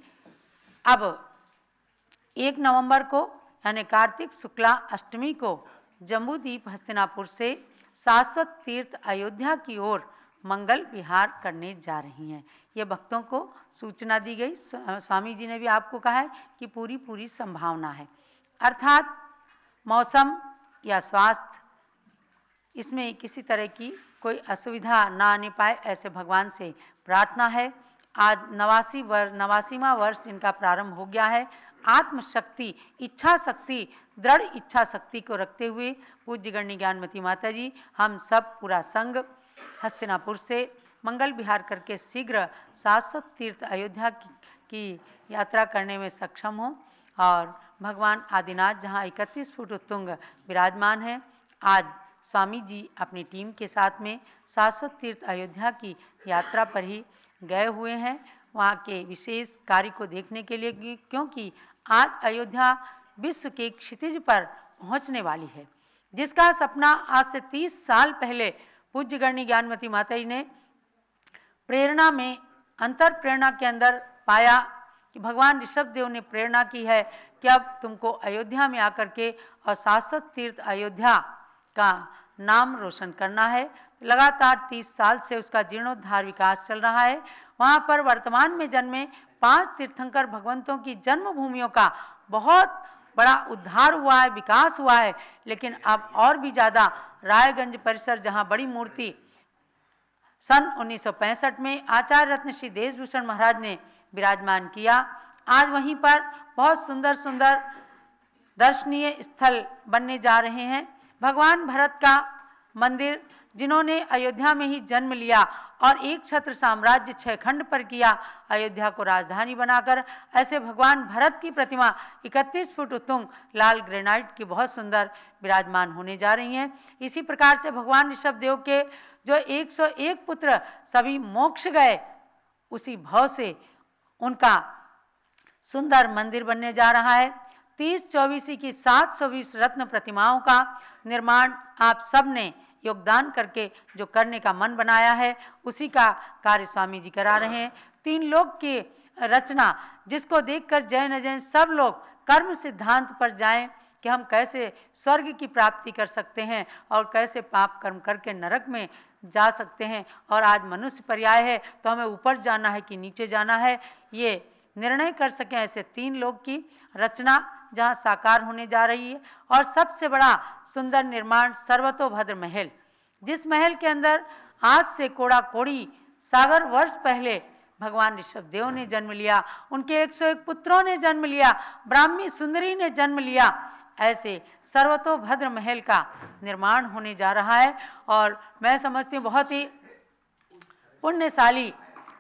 अब 1 नवंबर को यानी कार्तिक शुक्ला अष्टमी को जम्बूद्वीप हस्तिनापुर से शाश्वत तीर्थ अयोध्या की ओर मंगल विहार करने जा रही हैं। ये भक्तों को सूचना दी गई। स्वामी जी ने भी आपको कहा है कि पूरी संभावना है, अर्थात मौसम या स्वास्थ्य इसमें किसी तरह की कोई असुविधा ना आने पाए, ऐसे भगवान से प्रार्थना है। आज 89वां वर्ष जिनका प्रारंभ हो गया है। आत्मशक्ति, इच्छा शक्ति, दृढ़ इच्छा शक्ति को रखते हुए पूज्य गणनी ज्ञानमती माता जी हम सब पूरा संघ हस्तिनापुर से मंगल विहार करके शीघ्र शाश्वत तीर्थ अयोध्या की यात्रा करने में सक्षम हो और भगवान आदिनाथ जहां 31 फुट उत्तुंग विराजमान हैं, आज स्वामी जी अपनी टीम के साथ में शाश्वत तीर्थ अयोध्या की यात्रा पर ही गए हुए हैं, वहाँ के विशेष कार्य को देखने के लिए, क्योंकि आज अयोध्या विश्व के क्षितिज पर पहुँचने वाली है, जिसका सपना आज से 30 साल पहले पूज्य गणनी ज्ञानमती माता जी ने प्रेरणा में अंतर प्रेरणा के अंदर पाया कि भगवान ऋषभ देव ने प्रेरणा की है कि अब तुमको अयोध्या में आकर के और शाश्वत तीर्थ अयोध्या का नाम रोशन करना है। लगातार 30 साल से उसका जीर्णोद्धार विकास चल रहा है। वहाँ पर वर्तमान में जन्मे 5 तीर्थंकर भगवंतों की जन्मभूमियों का बहुत बड़ा उद्धार हुआ है, विकास हुआ है, लेकिन अब और भी ज़्यादा रायगंज परिसर, जहाँ बड़ी मूर्ति सन 1965 में आचार्य रत्न श्री देशभूषण महाराज ने विराजमान किया, आज वहीं पर बहुत सुंदर सुंदर दर्शनीय स्थल बनने जा रहे हैं। भगवान भरत का मंदिर, जिन्होंने अयोध्या में ही जन्म लिया और एक छत्र साम्राज्य 6 खंड पर किया, अयोध्या को राजधानी बनाकर, ऐसे भगवान भरत की प्रतिमा 31 फुट उत्तुंग लाल ग्रेनाइट की बहुत सुंदर विराजमान होने जा रही हैं। इसी प्रकार से भगवान ऋषभ देव के जो 101 पुत्र सभी मोक्ष गए, उसी भाव से उनका सुंदर मंदिर बनने जा रहा है। 30-24 की 720 रत्न प्रतिमाओं का निर्माण आप सब ने योगदान करके जो करने का मन बनाया है, उसी का कार्य स्वामी जी करा रहे हैं। 3 लोक की रचना, जिसको देखकर जय न जय सब लोग कर्म सिद्धांत पर जाएं कि हम कैसे स्वर्ग की प्राप्ति कर सकते हैं और कैसे पाप कर्म करके नरक में जा सकते हैं, और आज मनुष्य पर्याय है तो हमें ऊपर जाना है कि नीचे जाना है, ये निर्णय कर सकें। ऐसे 3 लोक की रचना जहां साकार होने जा रही है। और सबसे बड़ा सुंदर निर्माण सर्वतोभद्र महल, जिस महल के अंदर आज से कोड़ा कोड़ी सागर वर्ष पहले भगवान ऋषभ देव ने जन्म लिया, उनके 101 पुत्रों ने जन्म लिया, ब्राह्मी सुंदरी ने जन्म लिया, ऐसे सर्वतोभद्र महल का निर्माण होने जा रहा है। और मैं समझती हूँ बहुत ही पुण्यशाली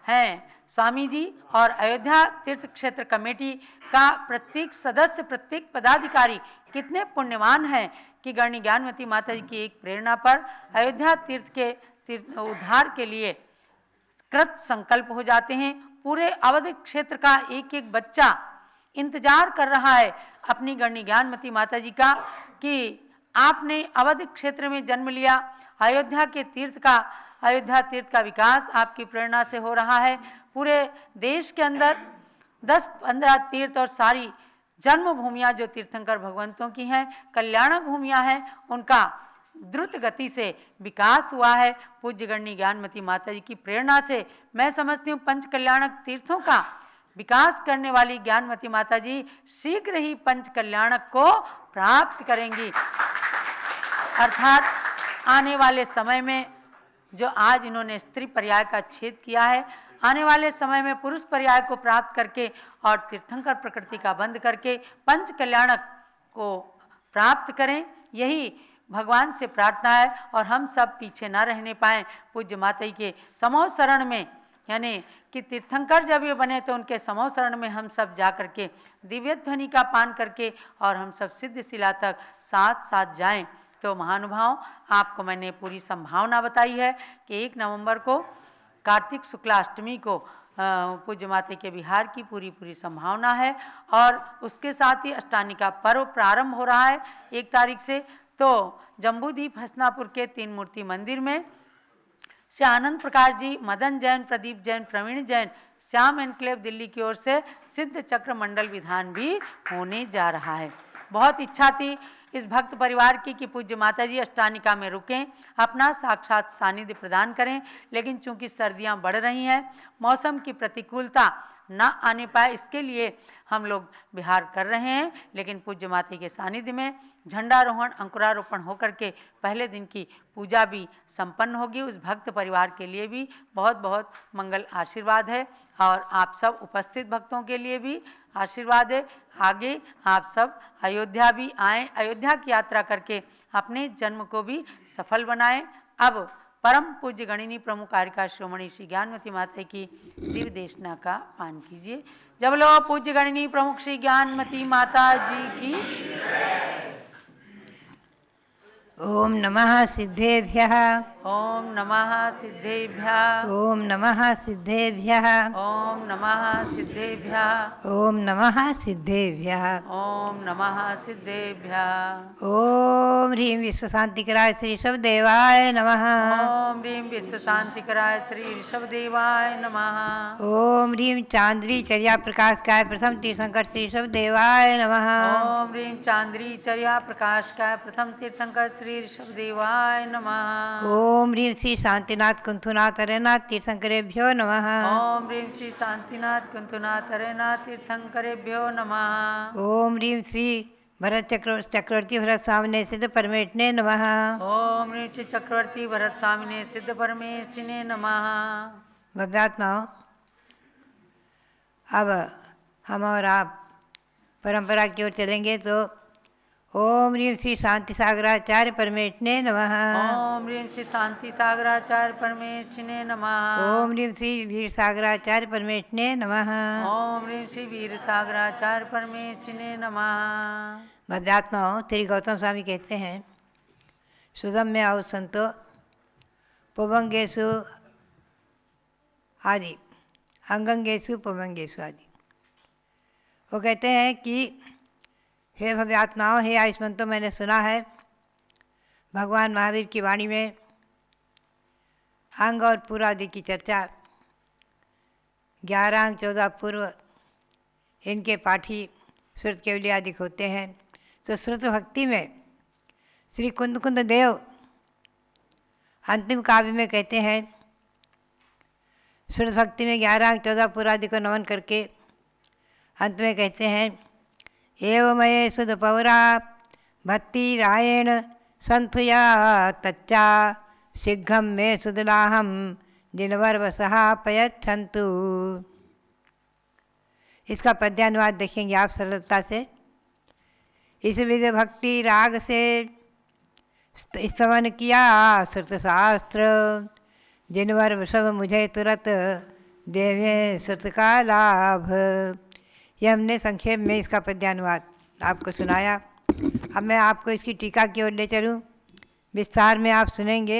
हैं स्वामी जी और अयोध्या तीर्थ क्षेत्र कमेटी का प्रत्येक सदस्य, प्रत्येक पदाधिकारी कितने पुण्यवान हैं कि गणनी ज्ञानमती माता जी की एक प्रेरणा पर अयोध्या तीर्थ के उद्धार के लिए कृत संकल्प हो जाते हैं। पूरे अवध क्षेत्र का एक एक बच्चा इंतजार कर रहा है अपनी गणनी ज्ञानमती माता जी का कि आपने अवध क्षेत्र में जन्म लिया, अयोध्या तीर्थ का विकास आपकी प्रेरणा से हो रहा है। पूरे देश के अंदर 10-15 तीर्थ और सारी जन्मभूमियाँ जो तीर्थंकर भगवंतों की हैं, कल्याणक भूमियाँ हैं, उनका द्रुत गति से विकास हुआ है। पूज्य गणनी ज्ञानमती माता जी की प्रेरणा से मैं समझती हूँ पंच कल्याणक तीर्थों का विकास करने वाली ज्ञानमती माता जी शीघ्र ही पंच कल्याणक को प्राप्त करेंगी। अर्थात आने वाले समय में जो आज इन्होंने स्त्री पर्याय का छेद किया है, आने वाले समय में पुरुष पर्याय को प्राप्त करके और तीर्थंकर प्रकृति का बंद करके पंच कल्याणक को प्राप्त करें, यही भगवान से प्रार्थना है। और हम सब पीछे ना रहने पाएं पूज्य माता जी के समोह शरण में, यानी कि तीर्थंकर जब ये बने तो उनके समोह शरण में हम सब जा करके दिव्य ध्वनि का पान करके और हम सब सिद्ध शिला तक साथ साथ जाएं। तो महानुभाव, आपको मैंने पूरी संभावना बताई है कि 1 नवंबर को कार्तिक शुक्ला अष्टमी को पूज्य माता के विहार की पूरी संभावना है। और उसके साथ ही अष्टानी का पर्व प्रारंभ हो रहा है 1 तारीख से। तो जम्बूद्वीप हस्तिनापुर के 3 मूर्ति मंदिर में श्री आनंद प्रकाश जी, मदन जैन, प्रदीप जैन, प्रवीण जैन, श्याम एनक्लेव दिल्ली की ओर से सिद्ध चक्र मंडल विधान भी होने जा रहा है। बहुत इच्छा थी इस भक्त परिवार की कि पूज्य माता जी अष्टानिका में रुकें, अपना साक्षात सानिध्य प्रदान करें, लेकिन चूंकि सर्दियां बढ़ रही हैं, मौसम की प्रतिकूलता न आने पाए, इसके लिए हम लोग विहार कर रहे हैं। लेकिन पूज्य माता के सानिध्य में झंडारोहण, अंकुरारोपण होकर के पहले दिन की पूजा भी संपन्न होगी। उस भक्त परिवार के लिए भी बहुत बहुत मंगल आशीर्वाद है और आप सब उपस्थित भक्तों के लिए भी आशीर्वाद है। आगे आप सब अयोध्या भी आएँ, अयोध्या की यात्रा करके अपने जन्म को भी सफल बनाएं। अब परम पूज्य गणिनी प्रमुख कारिका शिरोमणि श्री ज्ञानमती माता की दिव्य देशना का पान कीजिए। जब लो पूज्य गणिनी प्रमुख श्री ज्ञानमती माता जी की। ओम नमः सिद्धेभ्यः। ओम नमः सिद्धेभ्यः। ओम नमः सिद्धेभ्यः। ओम नमः सिद्धेभ्यः। ओम नमः सिद्धेभ्यः। ओम नमः सिद्धेभ्यः। ओम ह्रीं विश्व शांतिकराय श्री ऋषभदेवाय नमः। ओम ह्रीं विश्व शांतिकराय श्री ऋषभदेवाय नमः। ओम ह्रीं चांद्री चर्या प्रकाशकाय प्रथम तीर्थंकर श्री ऋषभदेवाय नमः। ओम ह्रीं चांद्री चर्या प्रकाशकाय प्रथम तीर्थंकर श्री ऋषभदेवाय नमः। ओम ह्रीं श्री शांतिनाथ कुंथुनाथ अरेनाथ तीर्थंकरेभ्यो नमः। ओम ह्रीं श्री शांतिनाथ कुंतुनाथ अरेनाथ तीर्थंकरेभ्यो नमः। ओम ह्रीं श्री भरत चक्रवर्ती भरत स्वामिने सिद्ध परमेष्ठिने नमः। ओम ह्रीं श्री चक्रवर्ती भरत स्वामिने सिद्ध परमेष्ठिने नमः। भव्यात्माओं, अब हम और आप परंपरा की ओर चलेंगे तो ओम ह्रीं श्री शांति सागराचार्य परमेष्ठिने नमः। ओम ह्रीं श्री शांति सागराचार्य परमेष्ठिने नमः। ओम ह्रीं श्री वीर सागराचार्य परमेष्ठिने नमः। ओम ह्रीं श्री वीर सागराचार्य परमेष्ठिने नमः। भव्यात्माओं, श्री गौतम स्वामी कहते हैं, सुदम्य आउ संतो पुबंगेशु आदि अंगंगेशु पुबंगेशु आदि। वो कहते हैं कि हे भव्यात्माओं, हे आयुष्मंतों, मैंने सुना है भगवान महावीर की वाणी में अंग और पूर्व आदि की चर्चा 11 अंग 14 पूर्व इनके पाठी श्रुत केवली आदि होते हैं। तो श्रुत भक्ति में श्री कुंद देव अंतिम काव्य में कहते हैं, श्रुत भक्ति में 11 अंग 14 पूर्व आदि को नमन करके अंत में कहते हैं, एवमये सुध पौरा भक्ति रायण संथुया तच्चा शीघ्रम में सुदलाहम जिनवर वसहा पयच्छन्तु। इसका पद्यानुवाद देखेंगे आप सरलता से। इस विधि भक्ति राग से स्तवन किया श्रुत शास्त्र, जिनवर वसव मुझे तुरंत देवे श्रुत का लाभ। यह हमने संक्षेप में इसका पद्यानुवाद आपको सुनाया। अब मैं आपको इसकी टीका की ओर ले चलूँ, विस्तार में आप सुनेंगे।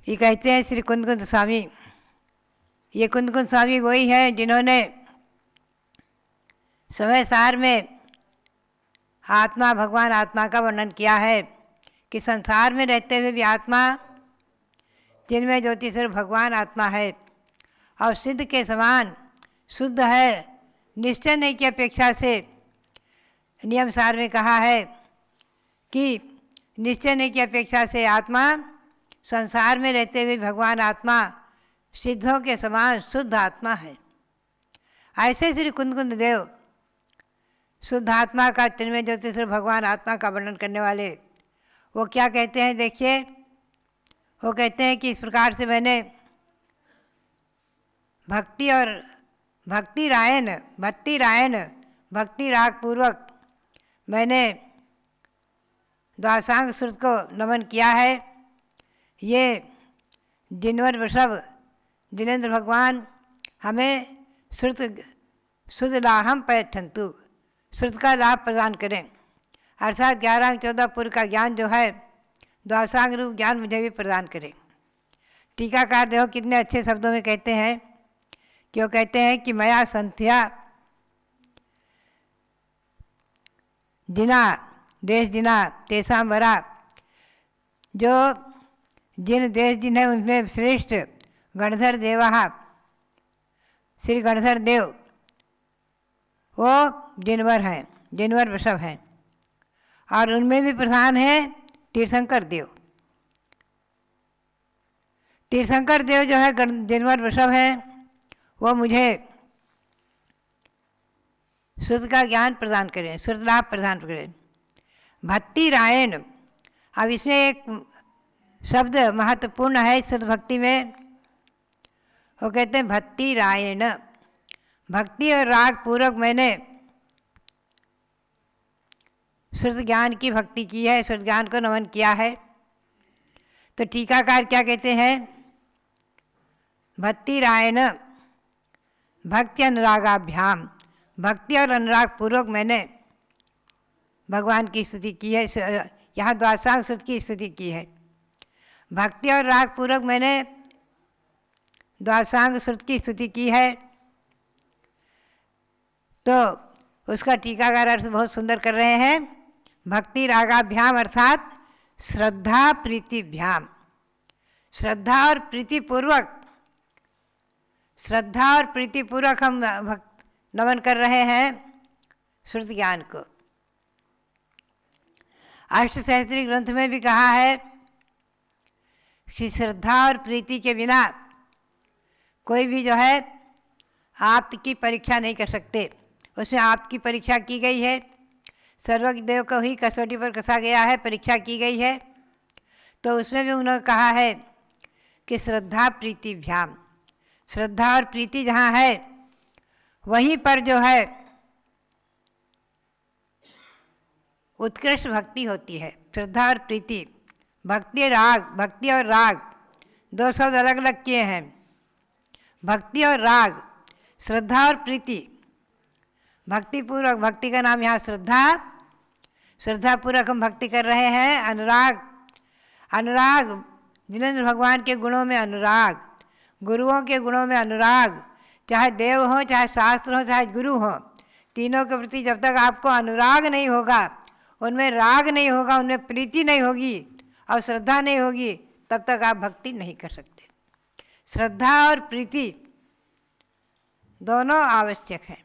ये कहते हैं श्री कुंद स्वामी, ये कुंद स्वामी वही हैं जिन्होंने समय सार में आत्मा भगवान आत्मा का वर्णन किया है कि संसार में रहते हुए भी आत्मा जिनमें ज्योति स्वरूप भगवान आत्मा है और सिद्ध के समान शुद्ध है। निश्चय नहीं की अपेक्षा से नियम सार में कहा है कि निश्चय नहीं की अपेक्षा से आत्मा संसार में रहते हुए भगवान आत्मा सिद्धों के समान शुद्ध आत्मा है। ऐसे श्री कुंद देव शुद्ध आत्मा का चिन्मय ज्योति स्वरूप भगवान आत्मा का वर्णन करने वाले वो क्या कहते हैं, देखिए। वो कहते हैं कि इस प्रकार से मैंने भक्ति और भक्ति राग पूर्वक मैंने द्वासांग श्रुत को नमन किया है। ये जिनवर वृषभ जिनेन्द्र भगवान हमें शुद्ध लाहम पयच्छन्तु, श्रुत का लाभ प्रदान करें, अर्थात 11 अंग 14 पूर्व का ज्ञान जो है द्वासांग रूप ज्ञान मुझे भी प्रदान करें। टीकाकार देखो कितने अच्छे शब्दों में कहते हैं कि वो कहते हैं कि मया संध्या जिना देश जिना तेसाम वरा, जो जिन देश जिन है उनमें श्रेष्ठ गणधर देवा श्री गणधर देव वो जिनवर हैं, जिनवर वृषभ हैं, और उनमें भी प्रधान है तीर्थंकर देव। तीर्थंकर देव जो है जिनवर वृषभ हैं वो मुझे शुद्ध का ज्ञान प्रदान करें, शुद्ध लाभ प्रदान करें। भक्ति रायण, अब इसमें एक शब्द महत्वपूर्ण है शुद्ध भक्ति में, वो कहते हैं भक्ति रायण। भक्ति और राग पूर्वक मैंने शुद्ध ज्ञान की भक्ति की है, शुद्ध ज्ञान को नमन किया है। तो टीकाकार क्या कहते हैं? भक्ति रायन भक्ति अनुरागाभ्याम, भक्ति और अनुराग पूर्वक मैंने भगवान की स्तुति की है। यहाँ द्वादशांग स्तुति की स्तुति की है। भक्ति और राग पूर्वक मैंने द्वादशांग स्तुति की स्तुति की है। तो उसका टीकाकार अर्थ बहुत सुंदर कर रहे हैं। भक्ति रागाभ्याम अर्थात श्रद्धा प्रीतिभ्याम, श्रद्धा और प्रीतिपूर्वक, श्रद्धा और प्रीतिपूर्वक हम नमन कर रहे हैं श्रुति ज्ञान को। अष्टसहस्त्री ग्रंथ में भी कहा है कि श्रद्धा और प्रीति के बिना कोई भी जो है आपकी परीक्षा नहीं कर सकते। उसमें आपकी परीक्षा की गई है, सर्वदेव को ही कसौटी पर कसा गया है, परीक्षा की गई है। तो उसमें भी उन्होंने कहा है कि श्रद्धा प्रीतिभ्याम, श्रद्धा और प्रीति जहाँ है वहीं पर जो है उत्कृष्ट भक्ति होती है। श्रद्धा और प्रीति, भक्ति राग, भक्ति और राग दो शब्द अलग अलग किए हैं। भक्ति और राग, श्रद्धा और प्रीति, भक्तिपूर्वक, भक्ति का नाम यहाँ श्रद्धा, श्रद्धापूर्वक हम भक्ति कर रहे हैं। अनुराग, अनुराग जिनेंद्र भगवान के गुणों में अनुराग, गुरुओं के गुणों में अनुराग, चाहे देव हो, चाहे शास्त्र हो, चाहे गुरु हो, तीनों के प्रति जब तक आपको अनुराग नहीं होगा, उनमें राग नहीं होगा, उनमें प्रीति नहीं होगी और श्रद्धा नहीं होगी, तब तक आप भक्ति नहीं कर सकते। श्रद्धा और प्रीति दोनों आवश्यक हैं।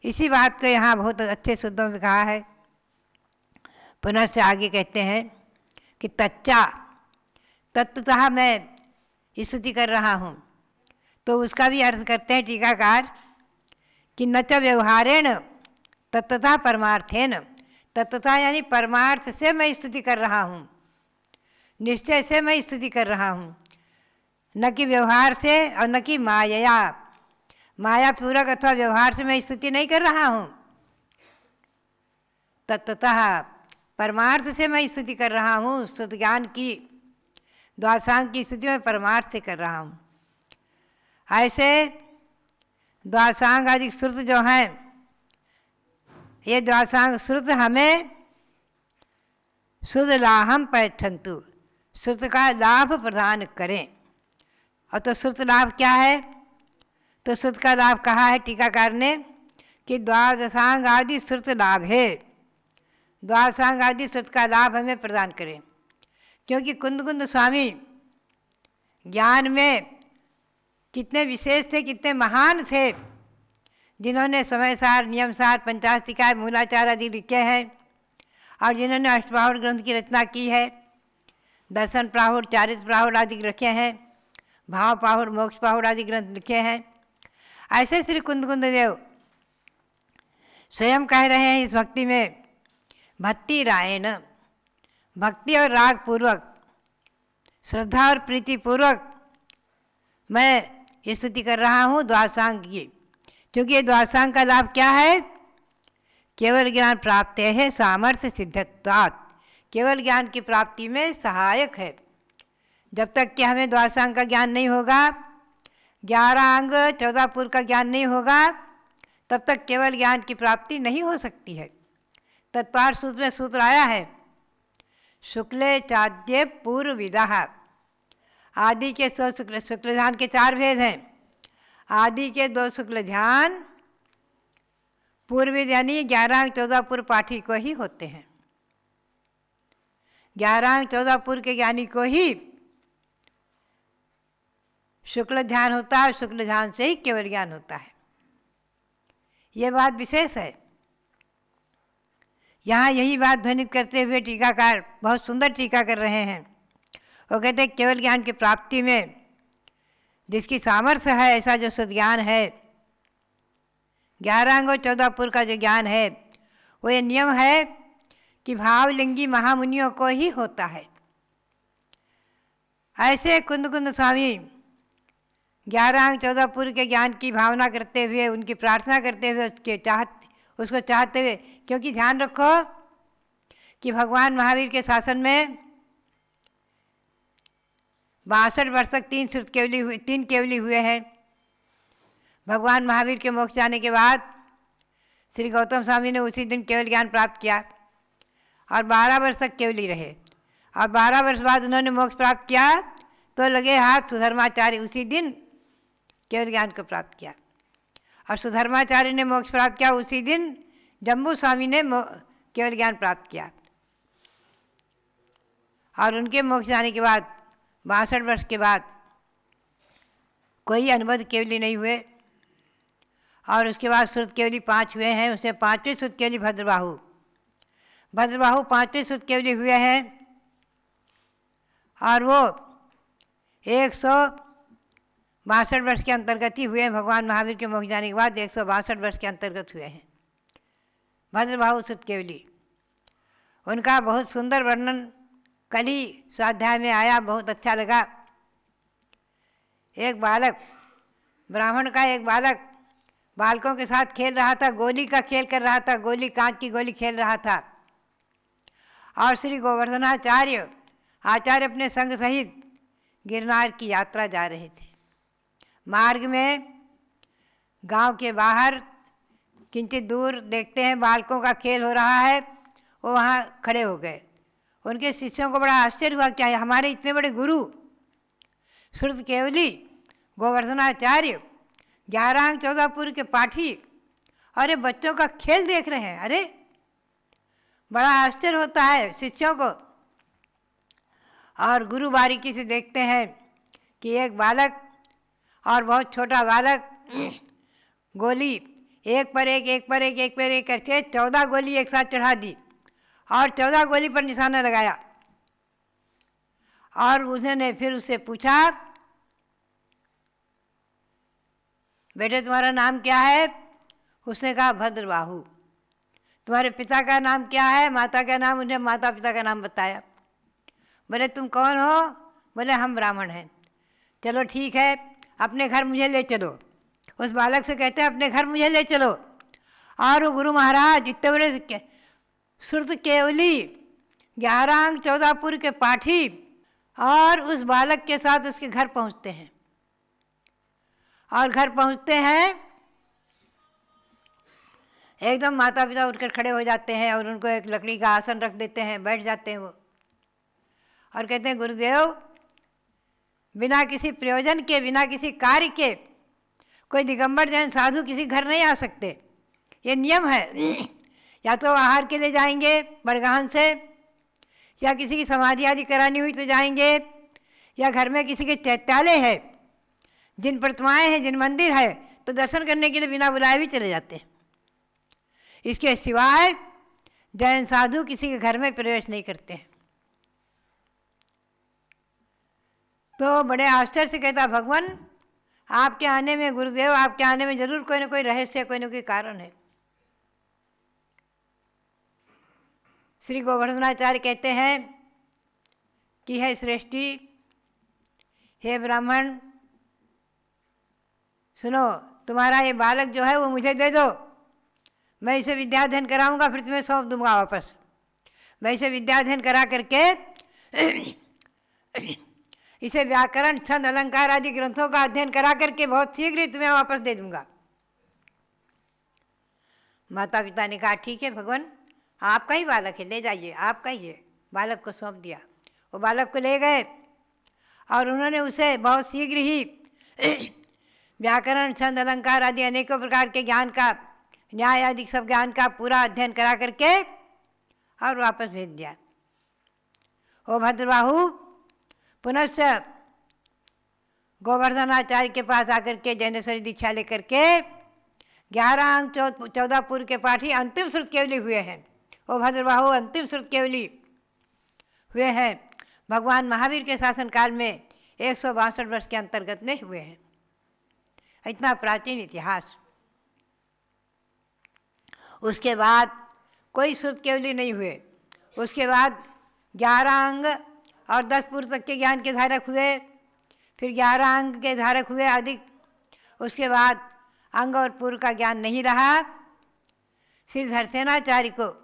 इसी बात को यहाँ बहुत अच्छे शब्दों में कहा है। पुनः से आगे कहते हैं कि तच्चा, तत्वतः मैं स्तुति कर रहा हूँ। तो उसका भी अर्थ करते हैं टीकाकार कि न च व्यवहारेण तत्वतः परमार्थेन, तत्वतः यानी परमार्थ से मैं स्तुति कर रहा हूँ, निश्चय से मैं स्तुति कर रहा हूँ, न कि व्यवहार से और न कि माया, माया पूर्वक अथवा व्यवहार से मैं स्तुति नहीं कर रहा हूँ। तत्वतः परमार्थ से मैं स्तुति कर रहा हूँ। स्तुति ज्ञान की द्वादशांग की स्तुति में परमार्थ से कर रहा हूँ। ऐसे द्वादशांग आदि श्रुत जो हैं, ये द्वादशांग श्रुत हमें शुद्ध लाभम पैच्छन्तु, श्रुत का लाभ प्रदान करें। और तो श्रुत लाभ क्या है? तो श्रुत का लाभ कहा है टीकाकार ने कि द्वादशांग आदि श्रुत लाभ है, द्वादशांग आदि श्रुत का लाभ हमें प्रदान करें। क्योंकि कुंदकुंद स्वामी ज्ञान में कितने विशेष थे, कितने महान थे, जिन्होंने समयसार, नियमसार, पंचास्तिका, मूलाचार आदि लिखे हैं और जिन्होंने अष्टप्राहुर ग्रंथ की रचना की है, दर्शन प्राहुर, चारित्र प्राहुर आदि रखे हैं, भाव प्राहुर, मोक्ष प्राहुर आदि ग्रंथ लिखे हैं। ऐसे श्री कुंदकुंद देव स्वयं कह रहे हैं इस भक्ति में, भक्ति रायन, भक्ति और राग पूर्वक, श्रद्धा और प्रीति पूर्वक मैं ये स्तुति कर रहा हूँ द्वादशांग की। क्योंकि ये द्वादशांग का लाभ क्या है? केवल ज्ञान प्राप्त है सामर्थ्य सिद्धत्वात्, केवल ज्ञान की प्राप्ति में सहायक है। जब तक कि हमें द्वादशांग का ज्ञान नहीं होगा, 11 अंग 14 पुर का ज्ञान नहीं होगा, तब तक केवल ज्ञान की प्राप्ति नहीं हो सकती है। तत्पार सूत्र में सूत्र आया है, शुक्ले चाद्य पूर्व विदाह, आदि के 100 शुक्ल, शुक्ल ध्यान के 4 भेद हैं। आदि के 2 शुक्ल ध्यान पूर्व यानी 11 अंग 14 पूर्व पाठी को ही होते हैं। 11 अंग 14 पूर्व के ज्ञानी को ही शुक्ल ध्यान होता है, शुक्ल ध्यान से ही केवल ज्ञान होता है। ये बात विशेष है। यहाँ यही बात ध्वनित करते हुए टीकाकार बहुत सुंदर टीका कर रहे हैं। वो कहते हैं केवल ज्ञान की प्राप्ति में जिसकी सामर्थ्य है, ऐसा जो सद्ज्ञान है, 11 अंग और 14 पुर का जो ज्ञान है, वो ये नियम है कि भावलिंगी महामुनियों को ही होता है। ऐसे कुंदकुंद स्वामी 11 अंग 14 पुर के ज्ञान की भावना करते हुए, उनकी प्रार्थना करते हुए, उसको चाहते हुए, क्योंकि ध्यान रखो कि भगवान महावीर के शासन में 62 वर्ष तक 3 केवली हुए हैं। भगवान महावीर के मोक्ष जाने के बाद श्री गौतम स्वामी ने उसी दिन केवल ज्ञान प्राप्त किया और 12 वर्ष तक केवली रहे। और 12 वर्ष बाद उन्होंने मोक्ष प्राप्त किया तो लगे हाथ सुधर्माचार्य, उसी दिन केवल ज्ञान को प्राप्त किया। और सुधर्माचार्य ने मोक्ष प्राप्त किया उसी दिन जम्बू स्वामी ने केवल ज्ञान प्राप्त किया। और उनके मोक्ष जाने के बाद 62 वर्ष के बाद कोई अनुबद्ध केवली नहीं हुए। और उसके बाद श्रुत केवली 5 हुए हैं। उसमें 5वें श्रुत केवली भद्रबाहु 5वें श्रुत केवली हुए हैं। और वो 162 वर्ष के अंतर्गत ही हुए हैं। भगवान महावीर के मोक्ष जाने के बाद 162 वर्ष के अंतर्गत हुए हैं भद्रबाहु श्रुत केवली। उनका बहुत सुंदर वर्णन कल ही स्वाध्याय में आया, बहुत अच्छा लगा। एक बालक, ब्राह्मण का एक बालक बालकों के साथ खेल रहा था, गोली का खेल कर रहा था, गोली, कांच की गोली खेल रहा था। और श्री गोवर्धनाचार्य आचार्य अपने संग सहित गिरनार की यात्रा जा रहे थे। मार्ग में गांव के बाहर किंचित दूर देखते हैं बालकों का खेल हो रहा है, वो वहाँ खड़े हो गए। उनके शिष्यों को बड़ा आश्चर्य हुआ, क्या है हमारे इतने बड़े गुरु श्रुत केवली गोवर्धनाचार्य 11 अंक 14 पूर्व के पाठी, अरे बच्चों का खेल देख रहे हैं। अरे बड़ा आश्चर्य होता है शिष्यों को। और गुरु बारीकी से देखते हैं कि एक बालक और बहुत छोटा बालक गोली एक पर एक करके 14 गोली एक साथ चढ़ा दी और 14 गोली पर निशाना लगाया। और उन्होंने फिर उससे पूछा, बेटे तुम्हारा नाम क्या है? उसने कहा भद्रबाहु। तुम्हारे पिता का नाम क्या है? माता का नाम, उन्हें माता पिता का नाम बताया। बोले तुम कौन हो? बोले हम ब्राह्मण हैं। चलो ठीक है, अपने घर मुझे ले चलो। उस बालक से कहते हैं अपने घर मुझे ले चलो। और वो गुरु महाराज इतने बड़े श्रुत केवली 11 अंक 14 पूर्व के पाठी और उस बालक के साथ उसके घर पहुंचते हैं। और घर पहुंचते हैं एकदम माता पिता उठकर खड़े हो जाते हैं और उनको एक लकड़ी का आसन रख देते हैं, बैठ जाते हैं वो। और कहते हैं गुरुदेव, बिना किसी प्रयोजन के, बिना किसी कार्य के कोई दिगंबर जैन साधु किसी घर नहीं आ सकते, ये नियम है। या तो आहार के लिए जाएंगे बड़गाहन से, या किसी की समाधि आदि करानी हुई तो जाएंगे, या घर में किसी के चैत्यालय है, जिन प्रतिमाएं हैं, जिन मंदिर है, तो दर्शन करने के लिए बिना बुलाए भी चले जाते हैं। इसके सिवाय जैन साधु किसी के घर में प्रवेश नहीं करते हैं। तो बड़े आश्चर्य से कहता, भगवान आपके आने में, गुरुदेव आपके आने में जरूर कोई ना कोई रहस्य, कोई ना कोई कारण है। श्री गोवर्धनाचार्य कहते हैं कि हे श्रेष्ठी, हे ब्राह्मण, सुनो, तुम्हारा ये बालक जो है वो मुझे दे दो, मैं इसे विद्याध्ययन कराऊंगा, फिर तुम्हें सौंप दूंगा वापस। मैं इसे विद्याध्ययन करा करके इसे व्याकरण, छंद, अलंकार आदि ग्रंथों का अध्ययन करा करके बहुत शीघ्र ही तुम्हें वापस दे दूंगा। माता पिता ने कहा ठीक है भगवान, आपका ही बालक है, ले जाइए, आपका ही है। बालक को सौंप दिया। वो बालक को ले गए और उन्होंने उसे बहुत शीघ्र ही व्याकरण, छंद, अलंकार आदि अनेकों प्रकार के ज्ञान का, न्याय आदि सब ज्ञान का पूरा अध्ययन करा करके और वापस भेज दिया। वो भद्रबाहु पुनश्च गोवर्धनाचार्य के पास आकर के जैनेश्वरी दीक्षा लेकर के 11 अंक 14 पूर्व के पाठी अंतिम श्रुत केवली हुए हैं। वो भद्रबाहु अंतिम श्रुत केवली हुए हैं। भगवान महावीर के शासन काल में 162 वर्ष के अंतर्गत में हुए हैं। इतना प्राचीन इतिहास। उसके बाद कोई श्रुत केवली नहीं हुए। उसके बाद 11 अंग और 10 पूर्व तक के ज्ञान के धारक हुए, फिर 11 अंग के धारक हुए अधिक। उसके बाद अंग और पूर्व का ज्ञान नहीं रहा। श्री धरसेनाचार्य को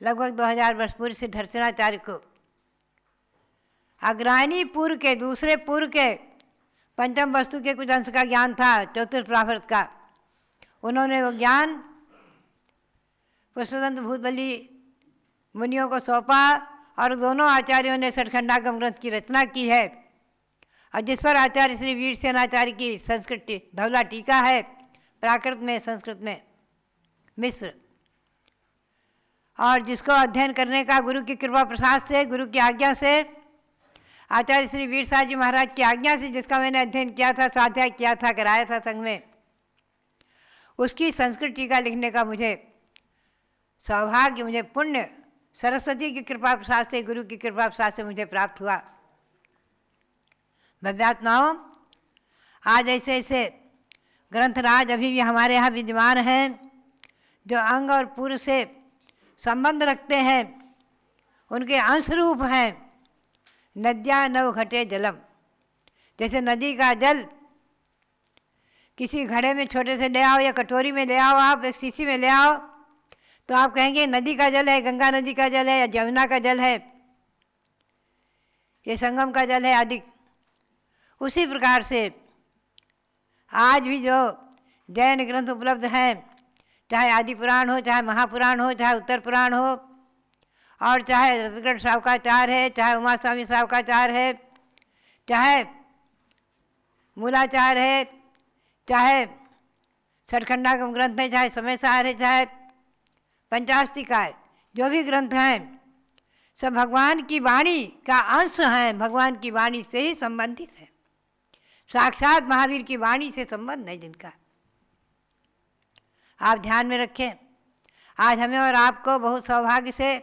लगभग 2000 वर्ष पूर्व श्री धरसेनाचार्य को अग्राणी पूर्व के, दूसरे पूर्व के पंचम वस्तु के कुछ अंश का ज्ञान था, चतुर्थ प्रावृत का। उन्होंने वो ज्ञान पुष्पदंत भूतबली मुनियों को सौंपा और दोनों आचार्यों ने सठखंडागम ग्रंथ की रचना की है, और जिस पर आचार्य श्री वीरसेनाचार्य की संस्कृत धवला टीका है, प्राकृत में, संस्कृत में, मिश्र, और जिसको अध्ययन करने का गुरु की कृपा प्रसाद से, गुरु की आज्ञा से, आचार्य श्री वीरसार जी महाराज की आज्ञा से जिसका मैंने अध्ययन किया था, स्वाध्याय किया था, कराया था संघ में, उसकी संस्कृत टीका लिखने का मुझे सौभाग्य, मुझे पुण्य सरस्वती की कृपा प्रसाद से, गुरु की कृपा प्रसाद से मुझे प्राप्त हुआ। भव्यात्माओं, आज ऐसे ऐसे ग्रंथराज अभी भी हमारे यहाँ विद्यमान हैं जो अंग और पूर्व से संबंध रखते हैं, उनके अंश रूप हैं। नद्या नव घटे जलम, जैसे नदी का जल किसी घड़े में छोटे से ले आओ या कटोरी में ले आओ, आप एक शीशी में ले आओ, तो आप कहेंगे नदी का जल है, गंगा नदी का जल है, या जमुना का जल है, ये संगम का जल है आदि। उसी प्रकार से आज भी जो जैन ग्रंथ उपलब्ध हैं, चाहे आदि पुराण हो, चाहे महापुराण हो, चाहे उत्तर पुराण हो, और चाहे रतगढ़ श्रावकाचार है, चाहे उमा स्वामी श्रावकाचार है, चाहे मूलाचार है, चाहे सठखंडागम ग्रंथ है, चाहे समयसार है, चाहे पंचास्तिका है, जो भी ग्रंथ हैं सब भगवान की वाणी का अंश हैं, भगवान की वाणी से ही संबंधित है। साक्षात महावीर की वाणी से संबंध है जिनका, आप ध्यान में रखें। आज हमें और आपको बहुत सौभाग्य से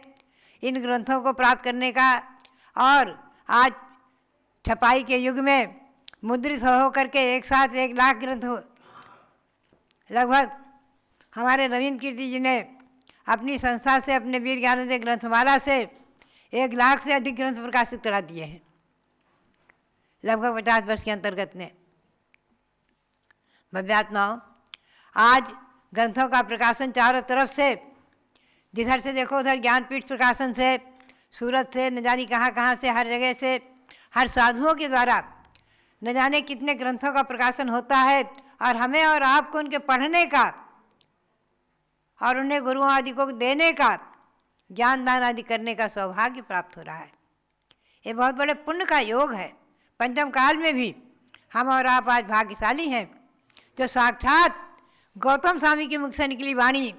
इन ग्रंथों को प्राप्त करने का, और आज छपाई के युग में मुद्रित हो करके एक साथ 1 लाख ग्रंथ हो, लगभग हमारे नवीन कीर्ति जी ने अपनी संस्था से, अपने वीर ज्ञानोदय ग्रंथमाला से 1 लाख से अधिक ग्रंथ प्रकाशित करा दिए हैं, लगभग 50 वर्ष के अंतर्गत में। भव्यात्माओं, आज ग्रंथों का प्रकाशन चारों तरफ से, जिधर से देखो उधर ज्ञानपीठ प्रकाशन से, सूरत से, न जाने कहाँ से, हर जगह से, हर साधुओं के द्वारा न जाने कितने ग्रंथों का प्रकाशन होता है, और हमें और आपको उनके पढ़ने का और उन्हें गुरुओं आदि को देने का, ज्ञान दान आदि करने का सौभाग्य प्राप्त हो रहा है। ये बहुत बड़े पुण्य का योग है। पंचम काल में भी हम और आप आज भाग्यशाली हैं जो साक्षात गौतम स्वामी के मुख से निकली वाणी,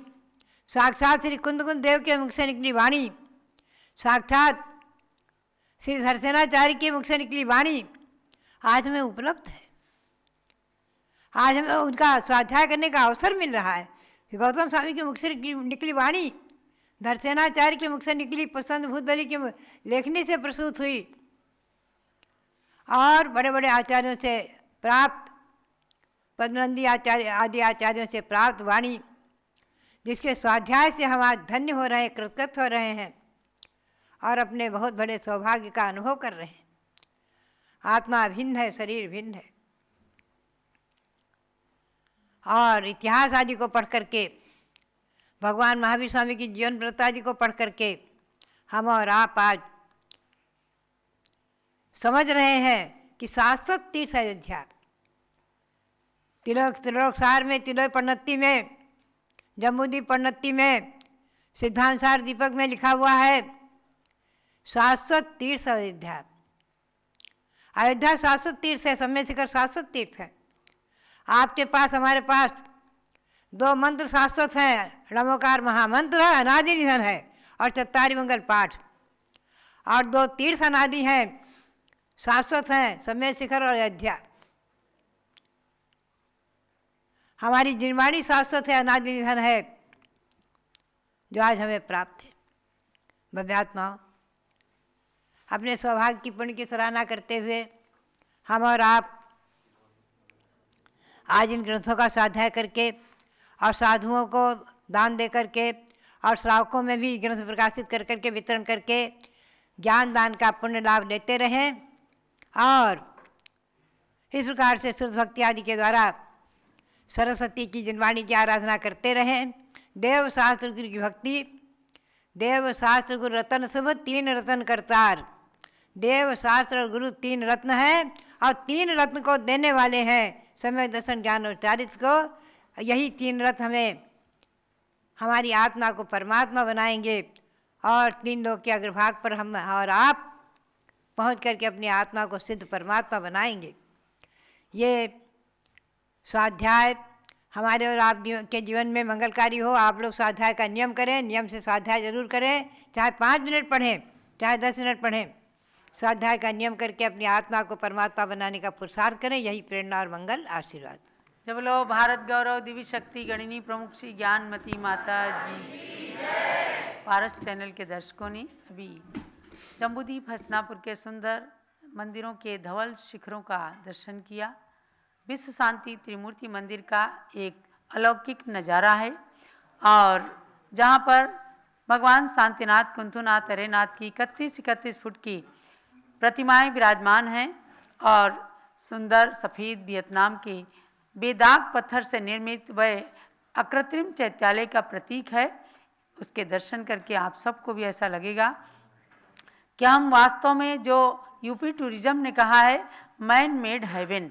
साक्षात श्री कुंदकुंद देव के मुख से निकली वाणी, साक्षात श्री धरसेनाचार्य के मुख से निकली वाणी आज हमें उपलब्ध है। आज हमें उनका स्वाध्याय करने का अवसर मिल रहा है। गौतम स्वामी के मुख से निकली वाणी धरसेनाचार्य के मुख से निकली, पुष्पदंत भूतबली के लेखनी से प्रसूत हुई, और बड़े बड़े आचार्यों से प्राप्त, पद्मनंदी आचार्य आदि आचार्यों से प्राप्त वाणी, जिसके स्वाध्याय से हम आज धन्य हो रहे हैं, कृतकृत हो रहे हैं, और अपने बहुत बड़े सौभाग्य का अनुभव कर रहे हैं। आत्मा भिन्न है, शरीर भिन्न है, और इतिहास आदि को पढ़ करके, भगवान महावीर स्वामी की जीवन व्रत आदि को पढ़ करके हम और आप आज समझ रहे हैं कि शाश्वत तीर्थ अयोध्या, त्रिलोकसार में, तिलोक पन्नती में, जम्बूद्वीप पन्नती में, सिद्धांतसार दीपक में लिखा हुआ है शाश्वत तीर्थ अयोध्या। अयोध्या शाश्वत तीर्थ है, सम्य शिखर शाश्वत तीर्थ है। आपके पास, हमारे पास 2 मंत्र शाश्वत हैं, णमोकार महामंत्र अनादि निधन है, और चत्तारी मंगल पाठ, और 2 तीर्थ अनादि हैं, शाश्वत हैं, सम्य शिखर और अयोध्या। हमारी जिनवाणी शाश्वत है, अनादि निधन है, जो आज हमें प्राप्त है। भव्यात्माओं, अपने सौभाग्य की पुण्य की सराहना करते हुए हम और आप आज इन ग्रंथों का स्वाध्याय करके, और साधुओं को दान दे करके, और श्रावकों में भी ग्रंथ प्रकाशित कर करके, वितरण करके ज्ञान दान का पुण्य लाभ लेते रहें, और इस प्रकार से शुद्ध भक्ति आदि के द्वारा सरस्वती की जिनवाणी की आराधना करते रहें। देव शास्त्र गुरु की भक्ति, देव शास्त्र गुरु रतन शुभ, 3 रतन करतार, देव, शास्त्र और गुरु 3 रत्न हैं, और 3 रत्न को देने वाले हैं सम्यक दर्शन, ज्ञान और चारित्र को। यही 3 रत्न हमें हमारी आत्मा को परमात्मा बनाएंगे, और 3 लोक के अग्रभाग पर हम और आप पहुंच करके अपनी आत्मा को सिद्ध परमात्मा बनाएंगे। ये स्वाध्याय हमारे और आप के जीवन में मंगलकारी हो। आप लोग स्वाध्याय का नियम करें, नियम से स्वाध्याय जरूर करें, चाहे 5 मिनट पढ़ें, चाहे 10 मिनट पढ़ें। स्वाध्याय का नियम करके अपनी आत्मा को परमात्मा बनाने का पुरुषार्थ करें। यही प्रेरणा और मंगल आशीर्वाद। जय बोलो भारत गौरव दिव्य शक्ति गणिनी प्रमुख श्री ज्ञानमती माता जी। पारस चैनल के दर्शकों ने अभी जम्बूद्वीप हस्तिनापुर के सुंदर मंदिरों के धवल शिखरों का दर्शन किया। विश्व शांति त्रिमूर्ति मंदिर का एक अलौकिक नज़ारा है, और जहाँ पर भगवान शांतिनाथ, कुंथुनाथ, हरेनाथ की 31 फुट की प्रतिमाएं विराजमान हैं, और सुंदर सफ़ेद वियतनाम के बेदाग पत्थर से निर्मित वह अकृत्रिम चैत्यालय का प्रतीक है। उसके दर्शन करके आप सबको भी ऐसा लगेगा कि हम वास्तव में जो यूपी टूरिज्म ने कहा है मैन मेड हेवन,